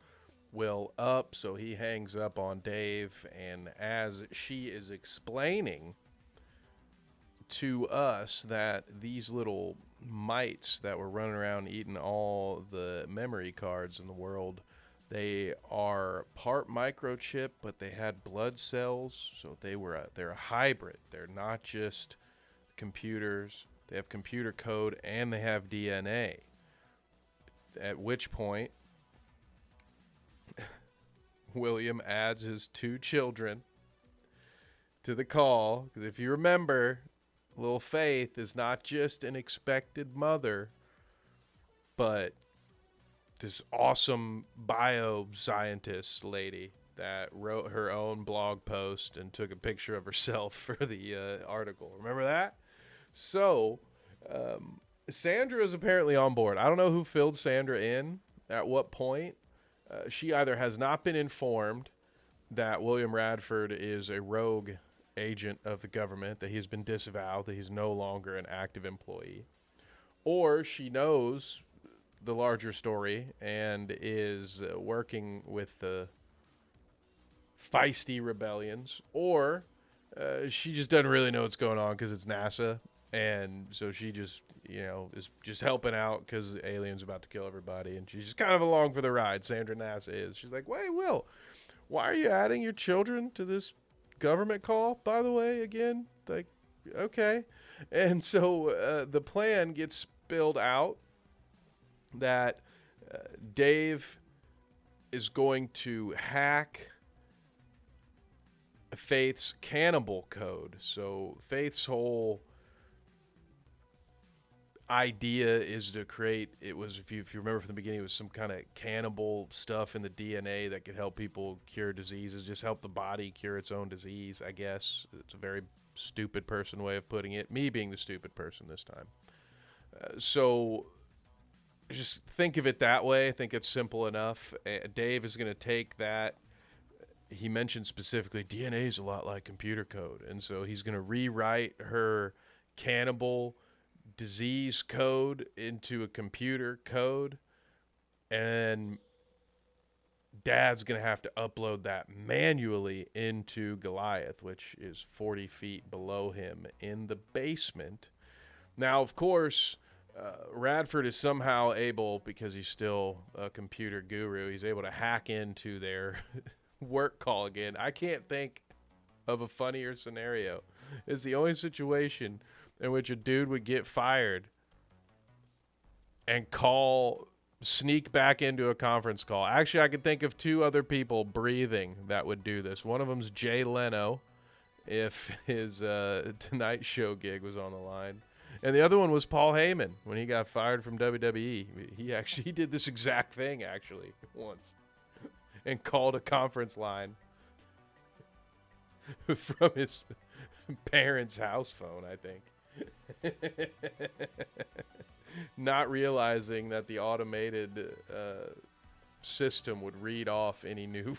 S1: Will up, so he hangs up on Dave, and as she is explaining to us that these little mites that were running around eating all the memory cards in the world, they are part microchip, but they had blood cells, so they're a hybrid. They're not just computers. They have computer code and they have DNA. At which point William adds his 2 children to the call, because if you remember, little Faith is not just an expected mother, but this awesome bioscientist lady that wrote her own blog post and took a picture of herself for the article. Remember that? So Sandra is apparently on board. I don't know who filled Sandra in at what point. She either has not been informed that William Radford is a rogue agent of the government, that he has been disavowed, that he's no longer an active employee, or she knows the larger story and is working with the feisty rebellions, or she just doesn't really know what's going on because it's NASA, and so she just, is just helping out because the alien's about to kill everybody, and she's just kind of along for the ride. Sandra NASA is. She's like, wait, Will, why are you adding your children to this government call, by the way, again? Like, okay. And so the plan gets spilled out that Dave is going to hack Faith's cannibal code. So Faith's whole idea is to create, it was, if you remember from the beginning, it was some kind of cannibal stuff in the DNA that could help people cure diseases, just help the body cure its own disease, I guess. It's a very stupid person way of putting it, me being the stupid person this time. So just think of it that way. I think it's simple enough. Dave is going to take that. He mentioned specifically DNA is a lot like computer code, and so he's going to rewrite her cannibal disease code into a computer code, and Dad's going to have to upload that manually into Goliath, which is 40 feet below him in the basement. Now, of course, Radford is somehow able, because he's still a computer guru, he's able to hack into their work call again. I can't think of a funnier scenario. It's the only situation in which a dude would get fired and sneak back into a conference call. Actually, I can think of two other people breathing that would do this. One of them's Jay Leno, if his Tonight Show gig was on the line. And the other one was Paul Heyman when he got fired from WWE. He did this exact thing, actually, once. And called a conference line from his parents' house phone, I think. Not realizing that the automated system would read off any new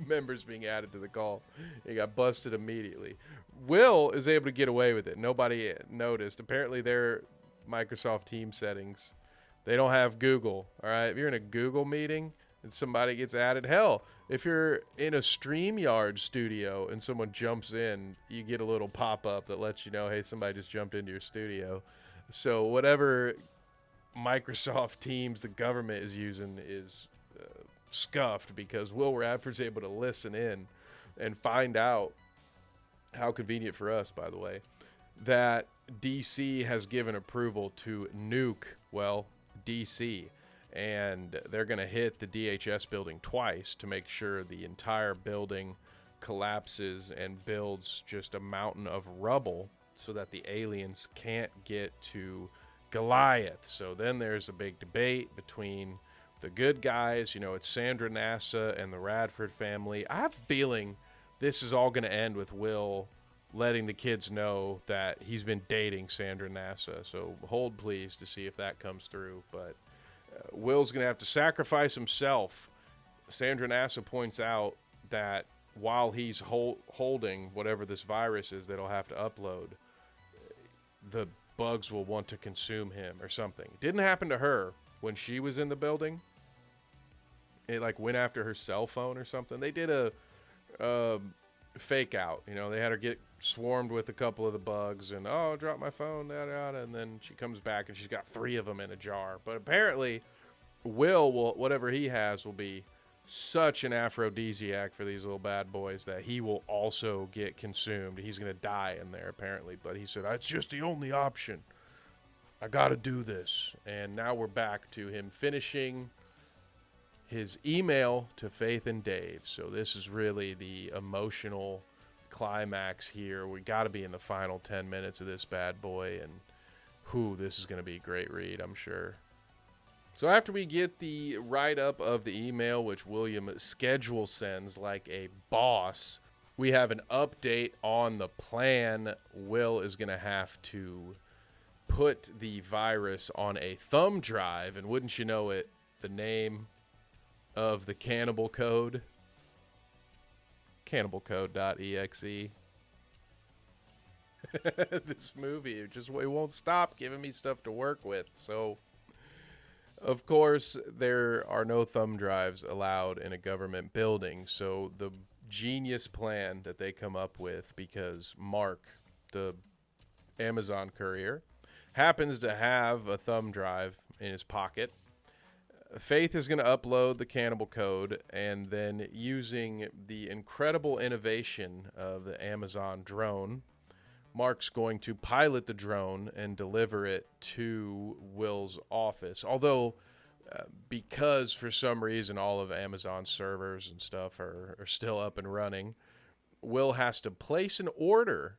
S1: members being added to the call. He got busted immediately. Will is able to get away with it. Nobody noticed. Apparently their Microsoft Teams settings, they don't have Google. All right, if you're in a Google meeting and somebody gets added, hell, if you're in a StreamYard studio and someone jumps in, you get a little pop-up that lets you know, hey, somebody just jumped into your studio. So whatever Microsoft Teams the government is using is scuffed, because Will Radford's able to listen in and find out, how convenient for us, by the way, that DC has given approval to nuke, DC. And they're going to hit the DHS building twice to make sure the entire building collapses and builds just a mountain of rubble so that the aliens can't get to Goliath. So then there's a big debate between the good guys, it's Sandra NASA and the Radford family. I have a feeling this is all going to end with Will letting the kids know that he's been dating Sandra NASA. So hold please to see if that comes through. But Will's going to have to sacrifice himself. Sandra NASA points out that while he's holding whatever this virus is that he'll have to upload, the bugs will want to consume him or something. It didn't happen to her when she was in the building. It went after her cell phone or something. They did a fake out. They had her get swarmed with a couple of the bugs and, oh, drop my phone, and then she comes back and she's got 3 of them in a jar. But apparently Will, whatever he has, will be such an aphrodisiac for these little bad boys that he will also get consumed. He's going to die in there, apparently. But he said, that's just the only option. I got to do this. And now we're back to him finishing his email to Faith and Dave. So this is really the emotional climax here. We got to be in the final 10 minutes of this bad boy. And this is going to be a great read, I'm sure. So after we get the write-up of the email, which William schedule sends like a boss, we have an update on the plan. Will is going to have to put the virus on a thumb drive, and wouldn't you know it, the name of the cannibal code? Cannibalcode.exe. This movie, it won't stop giving me stuff to work with. So, of course, there are no thumb drives allowed in a government building. So the genius plan that they come up with, because Mark, the Amazon courier, happens to have a thumb drive in his pocket. Faith is going to upload the cannibal code, and then using the incredible innovation of the Amazon drone, Mark's going to pilot the drone and deliver it to Will's office. Although, because for some reason all of Amazon's servers and stuff are still up and running, Will has to place an order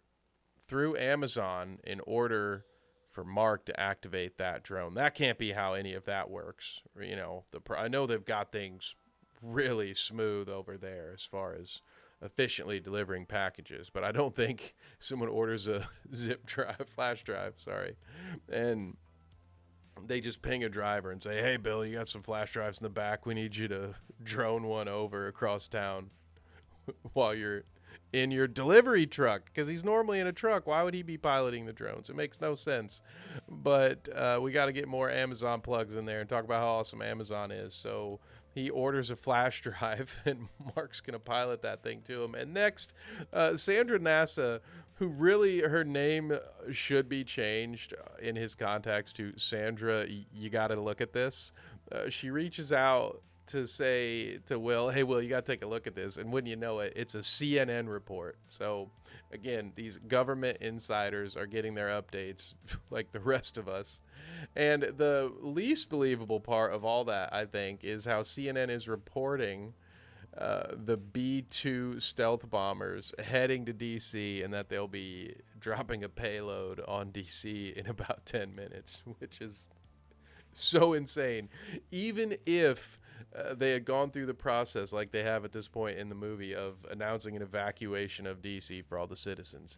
S1: through Amazon in order for Mark to activate that drone. That can't be how any of that works. You know, I know they've got things really smooth over there as far as efficiently delivering packages, but I don't think someone orders a flash drive, and they just ping a driver and say, "Hey, Bill, you got some flash drives in the back. We need you to drone one over across town while you're in your delivery truck," because he's normally in a truck. Why would he be piloting the drones? It makes no sense. But we got to get more Amazon plugs in there and talk about how awesome Amazon is. So he orders a flash drive, and Mark's going to pilot that thing to him. And next, Sandra Nassa, who really, her name should be changed in his contacts to Sandra, you got to look at this. She reaches out to say to Will, "Hey, Will, you got to take a look at this." And wouldn't you know it, it's a CNN report. So, again, these government insiders are getting their updates like the rest of us. And the least believable part of all that, I think, is how CNN is reporting the B-2 stealth bombers heading to D.C. and that they'll be dropping a payload on D.C. in about 10 minutes, which is so insane. Even if they had gone through the process like they have at this point in the movie of announcing an evacuation of D.C. for all the citizens,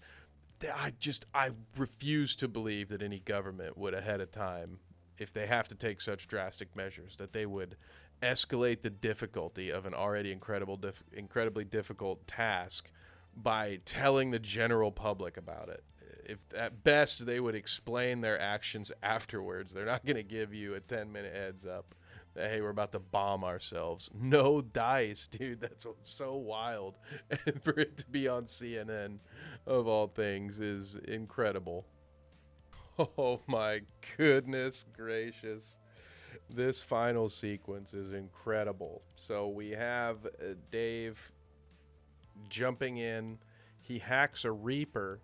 S1: I refuse to believe that any government would ahead of time, if they have to take such drastic measures, that they would escalate the difficulty of an already incredibly difficult task by telling the general public about it. If at best they would explain their actions afterwards, they're not going to give you a 10-minute heads up that, hey, we're about to bomb ourselves. No dice, dude. That's so wild. And for it to be on CNN, of all things, is incredible. Oh my goodness gracious. This final sequence is incredible. So we have Dave jumping in. He hacks a Reaper.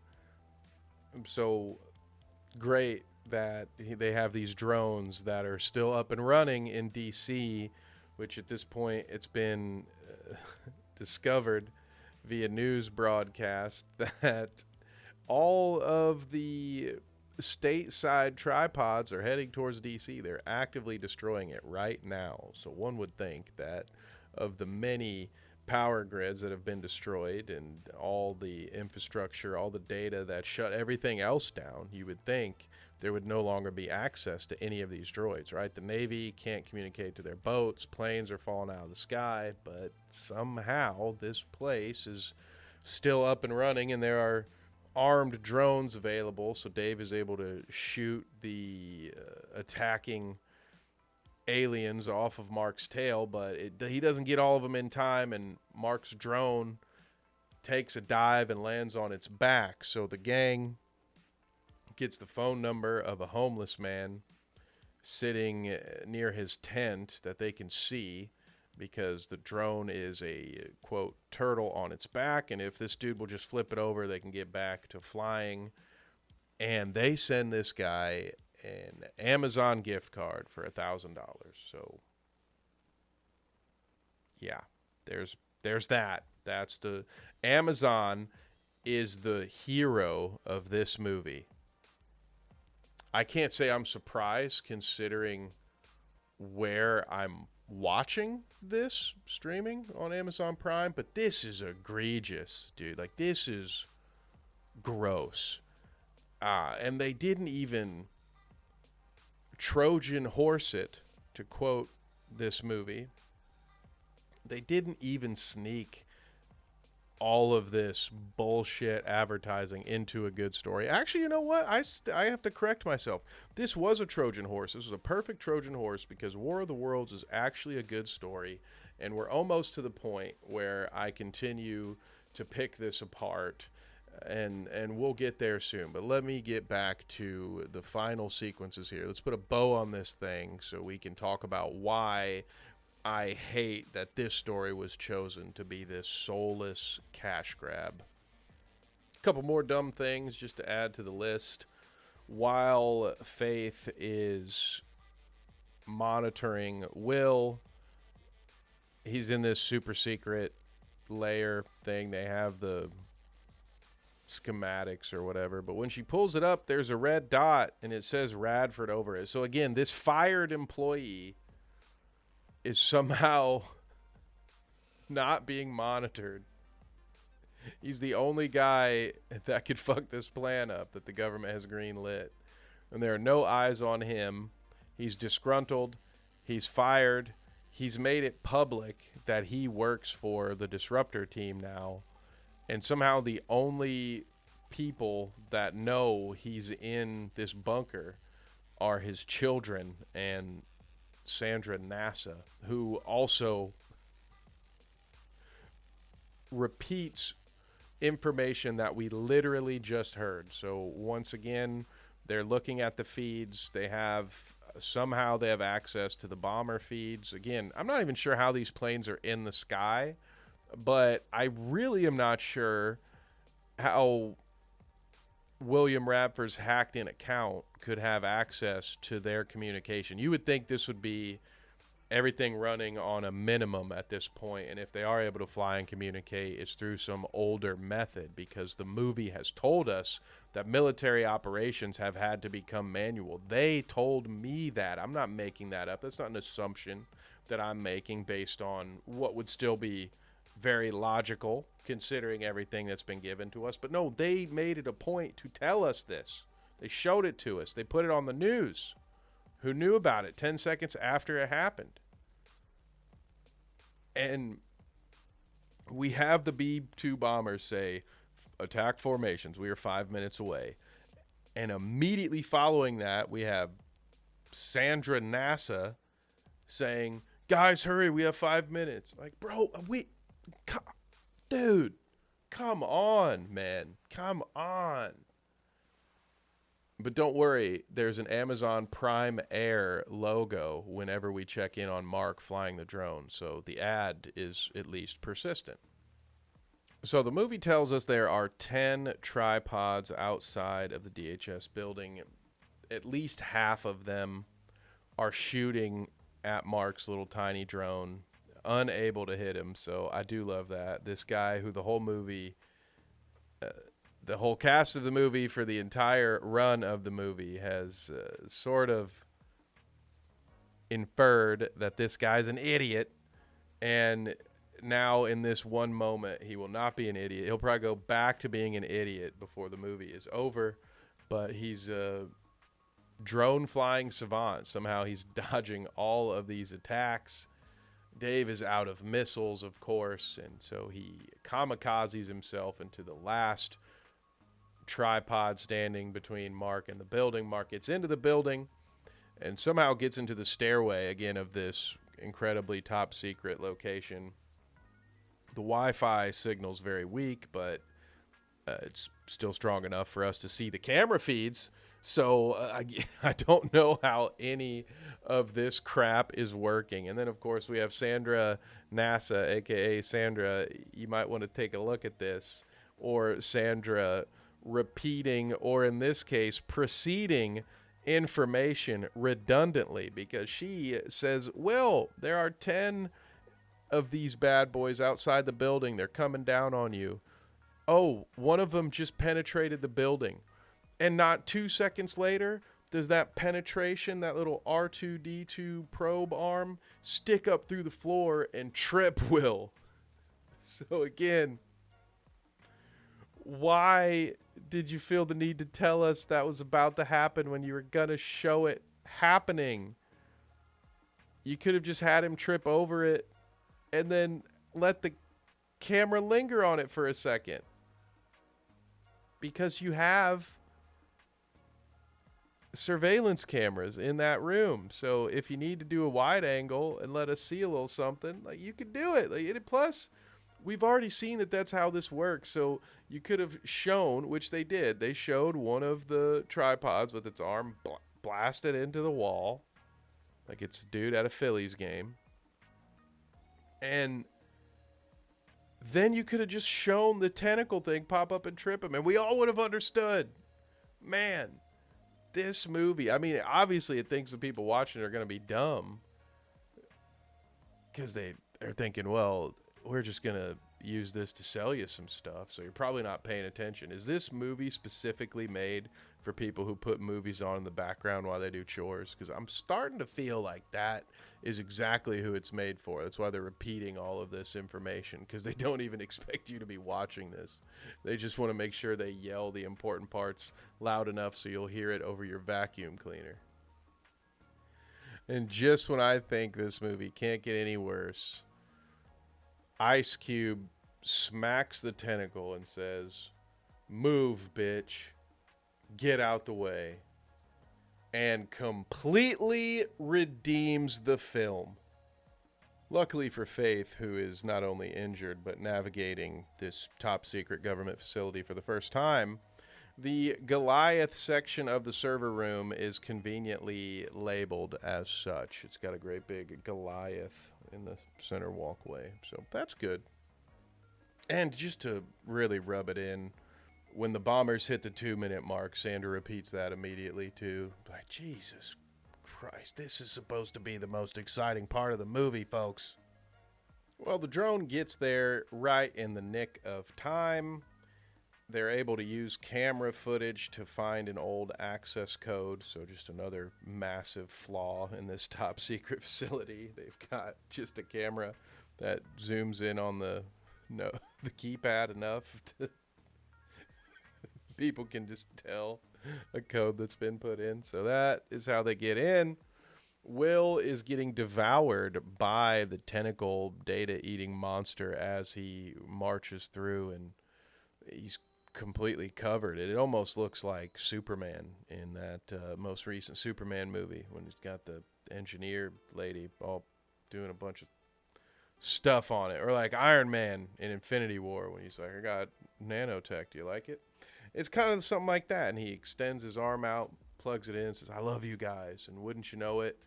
S1: So great that they have these drones that are still up and running in DC, which at this point it's been discovered via news broadcast that all of the stateside tripods are heading towards DC. They're actively destroying it right now. So one would think that of the many power grids that have been destroyed and all the infrastructure, all the data that shut everything else down, you would think there would no longer be access to any of these droids, right? The Navy can't communicate to their boats, planes are falling out of the sky, but somehow this place is still up and running and there are armed drones available, so Dave is able to shoot the attacking aliens off of Mark's tail, but he doesn't get all of them in time, and Mark's drone takes a dive and lands on its back. So the gang gets the phone number of a homeless man sitting near his tent that they can see, because the drone is a, quote, turtle on its back, and if this dude will just flip it over, they can get back to flying. And they send this guy an Amazon gift card for $1,000. So, yeah, there's that. That's the Amazon is the hero of this movie. I can't say I'm surprised, considering where I'm watching this streaming on Amazon Prime, but this is egregious, dude. Like, this is gross. And they didn't even Trojan horse it, to quote this movie. They didn't even sneak all of this bullshit advertising into a good story. Actually, you know what? I have to correct myself. This was a Trojan horse. This was a perfect Trojan horse because War of the Worlds is actually a good story, and we're almost to the point where I continue to pick this apart, and we'll get there soon. But let me get back to the final sequences here. Let's put a bow on this thing so we can talk about why I hate that this story was chosen to be this soulless cash grab. A couple more dumb things just to add to the list. While Faith is monitoring Will, he's in this super secret layer thing. They have the schematics or whatever, but when she pulls it up, there's a red dot and it says Radford over it. So again, this fired employee is somehow not being monitored. He's the only guy that could fuck this plan up that the government has green lit. And there are no eyes on him. He's disgruntled. He's fired. He's made it public that he works for the Disruptor team now. And somehow the only people that know he's in this bunker are his children and Sandra Nasa, who also repeats information that we literally just heard. So once again, they're looking at the feeds. They have access to the bomber feeds. Again, I'm not even sure how these planes are in the sky, but I really am not sure how William Radford's hacked-in account could have access to their communication. You would think this would be everything running on a minimum at this point, and if they are able to fly and communicate, it's through some older method, because the movie has told us that military operations have had to become manual. They told me that. I'm not making that up. That's not an assumption that I'm making based on what would still be very logical considering everything that's been given to us. But no, they made it a point to tell us this. They showed it to us. They put it on the news. Who knew about it 10 seconds after it happened? And we have the B-2 bombers say, attack formations. We are 5 minutes away. And immediately following that, we have Sandra Nasa saying, guys, hurry, we have 5 minutes. Like, bro, dude, come on, man. Come on. But don't worry, there's an Amazon Prime Air logo whenever we check in on Mark flying the drone, so the ad is at least persistent. So the movie tells us there are 10 tripods outside of the DHS building. At least half of them are shooting at Mark's little tiny drone, unable to hit him, so I do love that. This guy who the whole movie... the whole cast of the movie for the entire run of the movie has sort of inferred that this guy's an idiot. And now in this one moment, he will not be an idiot. He'll probably go back to being an idiot before the movie is over. But he's a drone flying savant. Somehow he's dodging all of these attacks. Dave is out of missiles, of course. And so he kamikazes himself into the last tripod standing between Mark and the building. Mark gets into the building and somehow gets into the stairway again of this incredibly top secret location. The Wi-Fi signal's very weak, but it's still strong enough for us to see the camera feeds. So I don't know how any of this crap is working. And then, of course, we have Sandra Nasa, a.k.a. Sandra. You might want to take a look at this. Or Sandra repeating, or in this case, preceding information redundantly, because she says, well, there are 10 of these bad boys outside the building. They're coming down on you. Oh, one of them just penetrated the building. And not 2 seconds later, does that penetration, that little R2D2 probe arm, stick up through the floor and trip Will. So again, why did you feel the need to tell us that was about to happen when you were going to show it happening? You could have just had him trip over it and then let the camera linger on it for a second. Because you have surveillance cameras in that room. So if you need to do a wide angle and let us see a little something, like, you could do it. Like, plus, we've already seen that that's how this works. So you could have shown, which they did. They showed one of the tripods with its arm blasted into the wall, like it's a dude at a Phillies game. And then you could have just shown the tentacle thing pop up and trip him, and we all would have understood. Man, this movie, I mean, obviously it thinks the people watching are going to be dumb because they're thinking, well, we're just going to use this to sell you some stuff, so you're probably not paying attention. Is this movie specifically made for people who put movies on in the background while they do chores? Because I'm starting to feel like that is exactly who it's made for. That's why they're repeating all of this information, because they don't even expect you to be watching this. They just want to make sure they yell the important parts loud enough so you'll hear it over your vacuum cleaner. And just when I think this movie can't get any worse, Ice Cube smacks the tentacle and says, "Move, bitch. Get out the way," and completely redeems the film. Luckily for Faith, who is not only injured but navigating this top secret government facility for the first time, the Goliath section of the server room is conveniently labeled as such. It's got a great big Goliath in the center walkway, so that's good. And just to really rub it in, when the bombers hit the 2-minute mark, Sandra repeats that immediately too. Like, Jesus Christ, this is supposed to be the most exciting part of the movie, folks. Well, the drone gets there right in the nick of time. They're able to use camera footage to find an old access code. So just another massive flaw in this top secret facility. They've got just a camera that zooms in on the keypad enough to people can just tell a code that's been put in. So that is how they get in. Will is getting devoured by the tentacle data-eating monster as he marches through, and he's completely covered. It almost looks like Superman in that most recent Superman movie when he's got the engineer lady all doing a bunch of stuff on it, or like Iron Man in Infinity War when he's like, "I got nanotech, do you like it?" It's kind of something like that, and he extends his arm out, plugs it in, and says, "I love you guys," and wouldn't you know it,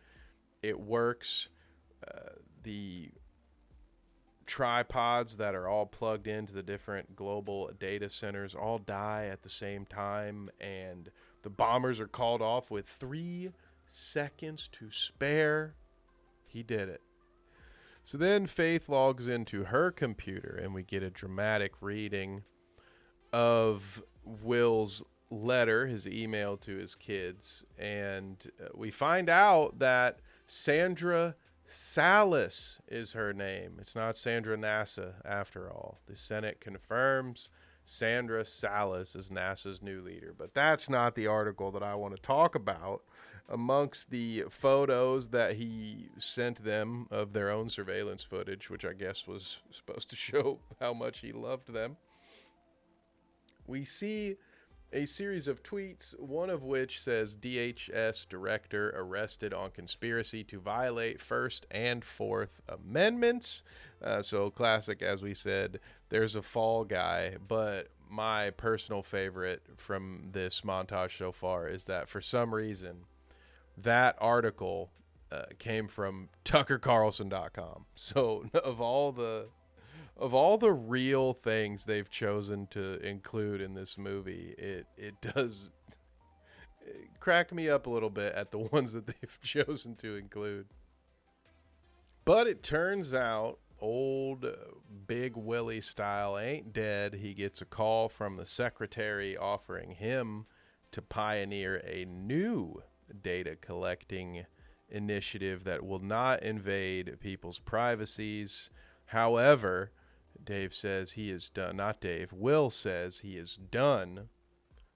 S1: it works. The tripods that are all plugged into the different global data centers all die at the same time, and the bombers are called off with 3 seconds to spare. He did it. So then Faith logs into her computer, and we get a dramatic reading of Will's letter, his email to his kids, and we find out that Sandra Salas is her name. It's not Sandra NASA after all. The Senate confirms Sandra Salas is NASA's new leader, but that's not the article that I want to talk about. Amongst the photos that he sent them of their own surveillance footage, which I guess was supposed to show how much he loved them, we see a series of tweets, one of which says DHS director arrested on conspiracy to violate First and Fourth Amendments. So classic, as we said, there's a fall guy. But my personal favorite from this montage so far is that for some reason, that article came from TuckerCarlson.com. So of all the real things they've chosen to include in this movie, it does crack me up a little bit at the ones that they've chosen to include. But it turns out old Big Willie style ain't dead. He gets a call from the secretary offering him to pioneer a new data collecting initiative that will not invade people's privacies. However, Dave says he is done, not Dave, Will says he is done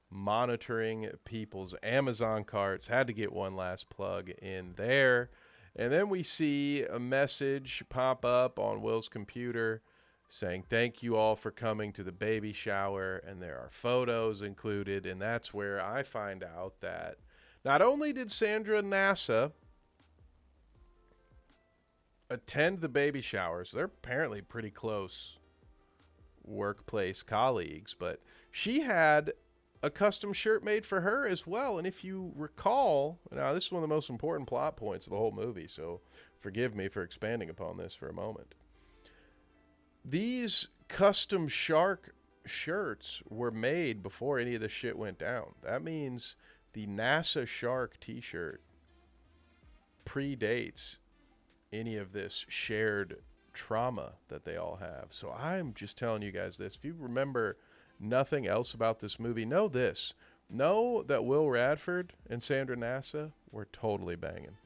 S1: monitoring people's Amazon carts. Had to get one last plug in there. And then we see a message pop up on Will's computer saying, "Thank you all for coming to the baby shower." And there are photos included. And that's where I find out that not only did Sandra Nasa attend the baby showers, they're apparently pretty close workplace colleagues, but she had a custom shirt made for her as well. And if you recall, now this is one of the most important plot points of the whole movie, so forgive me for expanding upon this for a moment. These custom shark shirts were made before any of this shit went down. That means the NASA Shark t-shirt predates any of this shared trauma that they all have. So I'm just telling you guys this. If you remember nothing else about this movie, know this. Know that Will Radford and Sandra Nasa were totally banging.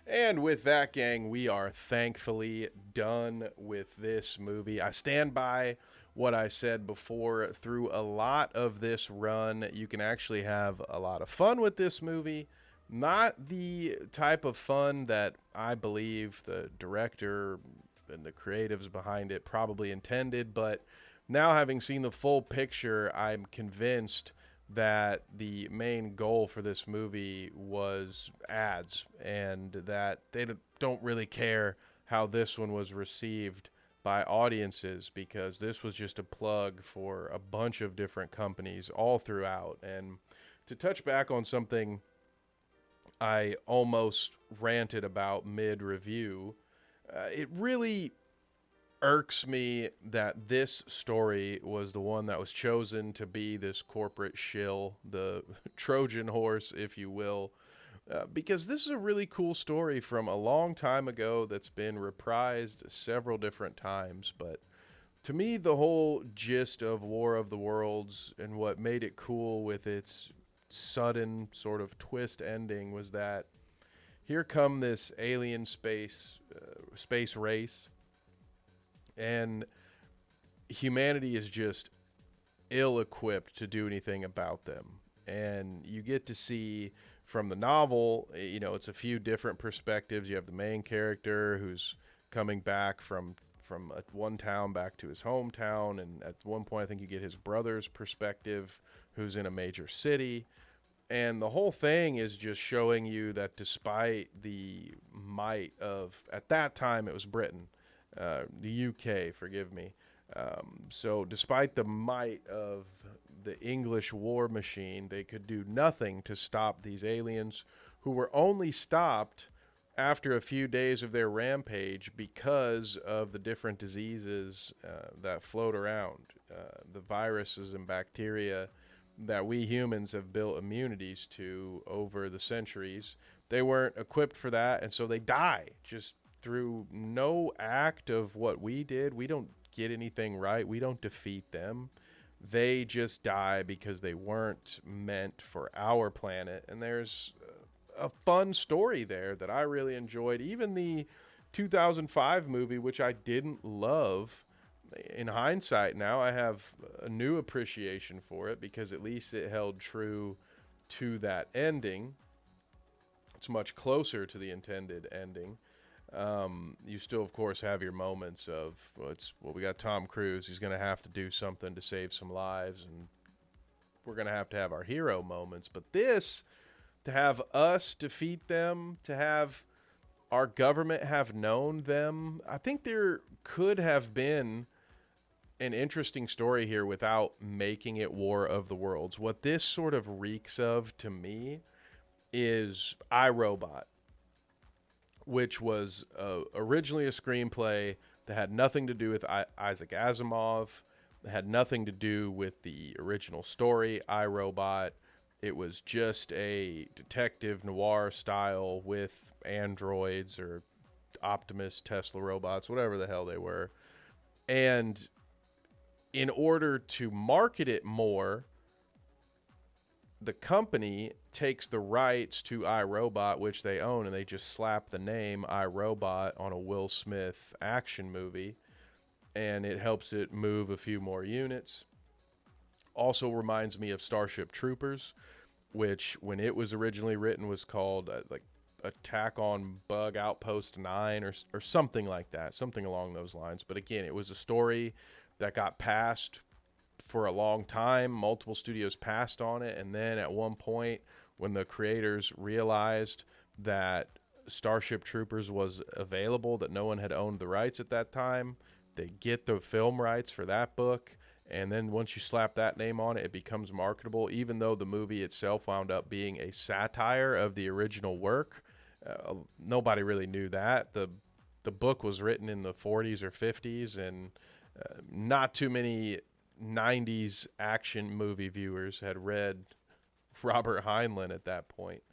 S1: And with that, gang, we are thankfully done with this movie. I stand by what I said before. Through a lot of this run, you can actually have a lot of fun with this movie. Not the type of fun that I believe the director and the creatives behind it probably intended, but now having seen the full picture, I'm convinced that the main goal for this movie was ads, and that they don't really care how this one was received by audiences, because this was just a plug for a bunch of different companies all throughout. And to touch back on something I almost ranted about mid-review, it really irks me that this story was the one that was chosen to be this corporate shill, the Trojan horse, if you will, because this is a really cool story from a long time ago that's been reprised several different times. But to me, the whole gist of War of the Worlds and what made it cool with its sudden sort of twist ending was that here come this alien space race, and humanity is just ill-equipped to do anything about them. And you get to see from the novel, you know, it's a few different perspectives. You have the main character who's coming back from one town back to his hometown, and at one point I think you get his brother's perspective who's in a major city. And the whole thing is just showing you that despite the might of, at that time it was Britain, the UK, forgive me. So despite the might of the English war machine, they could do nothing to stop these aliens, who were only stopped after a few days of their rampage because of the different diseases that float around, the viruses and bacteria that we humans have built immunities to over the centuries. They weren't equipped for that, and so they die just through no act of what we did. We don't get anything right. We don't defeat them. They just die because they weren't meant for our planet. And there's a fun story there that I really enjoyed. Even the 2005 movie, which I didn't love, in hindsight now I have a new appreciation for it, because at least it held true to that ending. It's much closer to the intended ending. You still, of course, have your moments of, we got Tom Cruise. He's going to have to do something to save some lives, and we're going to have our hero moments. But this, to have us defeat them, to have our government have known them, I think there could have been an interesting story here without making it War of the Worlds. What this sort of reeks of to me is iRobot, which was originally a screenplay that had nothing to do with Isaac Asimov. It had nothing to do with the original story, iRobot. It was just a detective noir style with androids or Optimus Tesla robots, whatever the hell they were. And in order to market it more, the company takes the rights to iRobot, which they own, and they just slap the name iRobot on a Will Smith action movie, and it helps it move a few more units. Also reminds me of Starship Troopers, which when it was originally written was called like Attack on Bug Outpost 9 or something like that, something along those lines. But again, it was a story that got passed for a long time. Multiple studios passed on it, and then at one point when the creators realized that Starship Troopers was available, that no one had owned the rights at that time, they get the film rights for that book, and then once you slap that name on it, it becomes marketable, even though the movie itself wound up being a satire of the original work. Nobody really knew that. The book was written in the 40s or 50s, and not too many 90s action movie viewers had read Robert Heinlein at that point.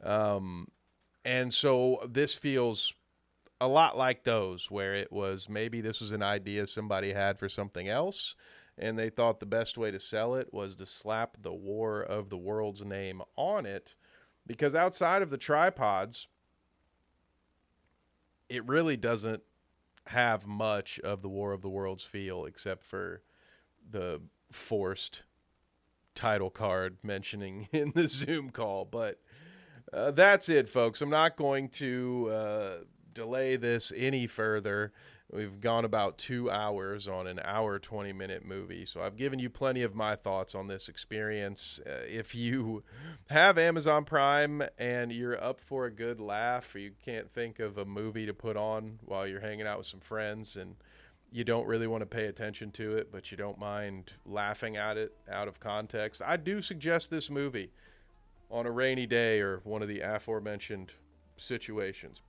S1: And so this feels a lot like those, where it was maybe this was an idea somebody had for something else, and they thought the best way to sell it was to slap the War of the Worlds name on it, because outside of the tripods, it really doesn't have much of the War of the Worlds feel, except for the forced title card mentioning in the Zoom call. But that's it, folks. I'm not going to delay this any further. We've gone about 2 hours on an hour, 20-minute movie. So I've given you plenty of my thoughts on this experience. If you have Amazon Prime and you're up for a good laugh, or you can't think of a movie to put on while you're hanging out with some friends and you don't really want to pay attention to it, but you don't mind laughing at it out of context, I do suggest this movie on a rainy day or one of the aforementioned situations.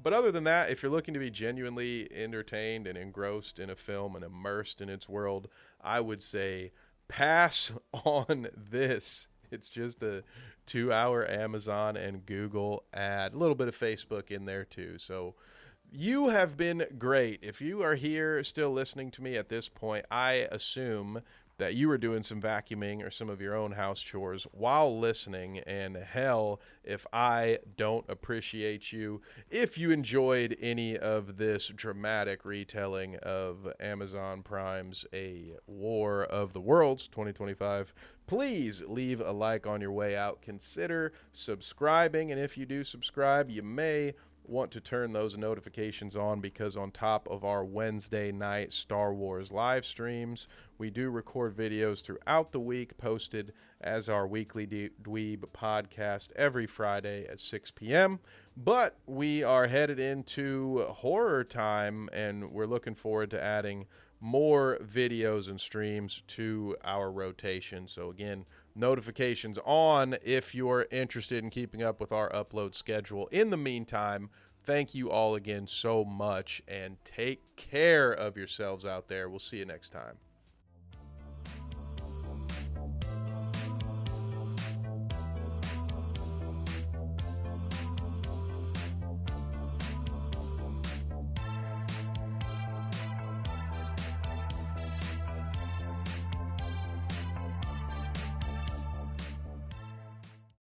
S1: But other than that, if you're looking to be genuinely entertained and engrossed in a film and immersed in its world, I would say pass on this. It's just a 2-hour Amazon and Google ad, a little bit of Facebook in there too. So you have been great. If you are here still listening to me at this point, I assume that you were doing some vacuuming or some of your own house chores while listening, and hell, if I don't appreciate you. If you enjoyed any of this dramatic retelling of Amazon Prime's A War of the Worlds 2025, please leave a like on your way out. Consider subscribing, and if you do subscribe, you may want to turn those notifications on, because on top of our Wednesday night Star Wars live streams, we do record videos throughout the week posted as our weekly Dweeb podcast every Friday at 6 p.m. But we are headed into horror time, and we're looking forward to adding more videos and streams to our rotation. So again, notifications on if you're interested in keeping up with our upload schedule. In the meantime, thank you all again so much, and take care of yourselves out there. We'll see you next time.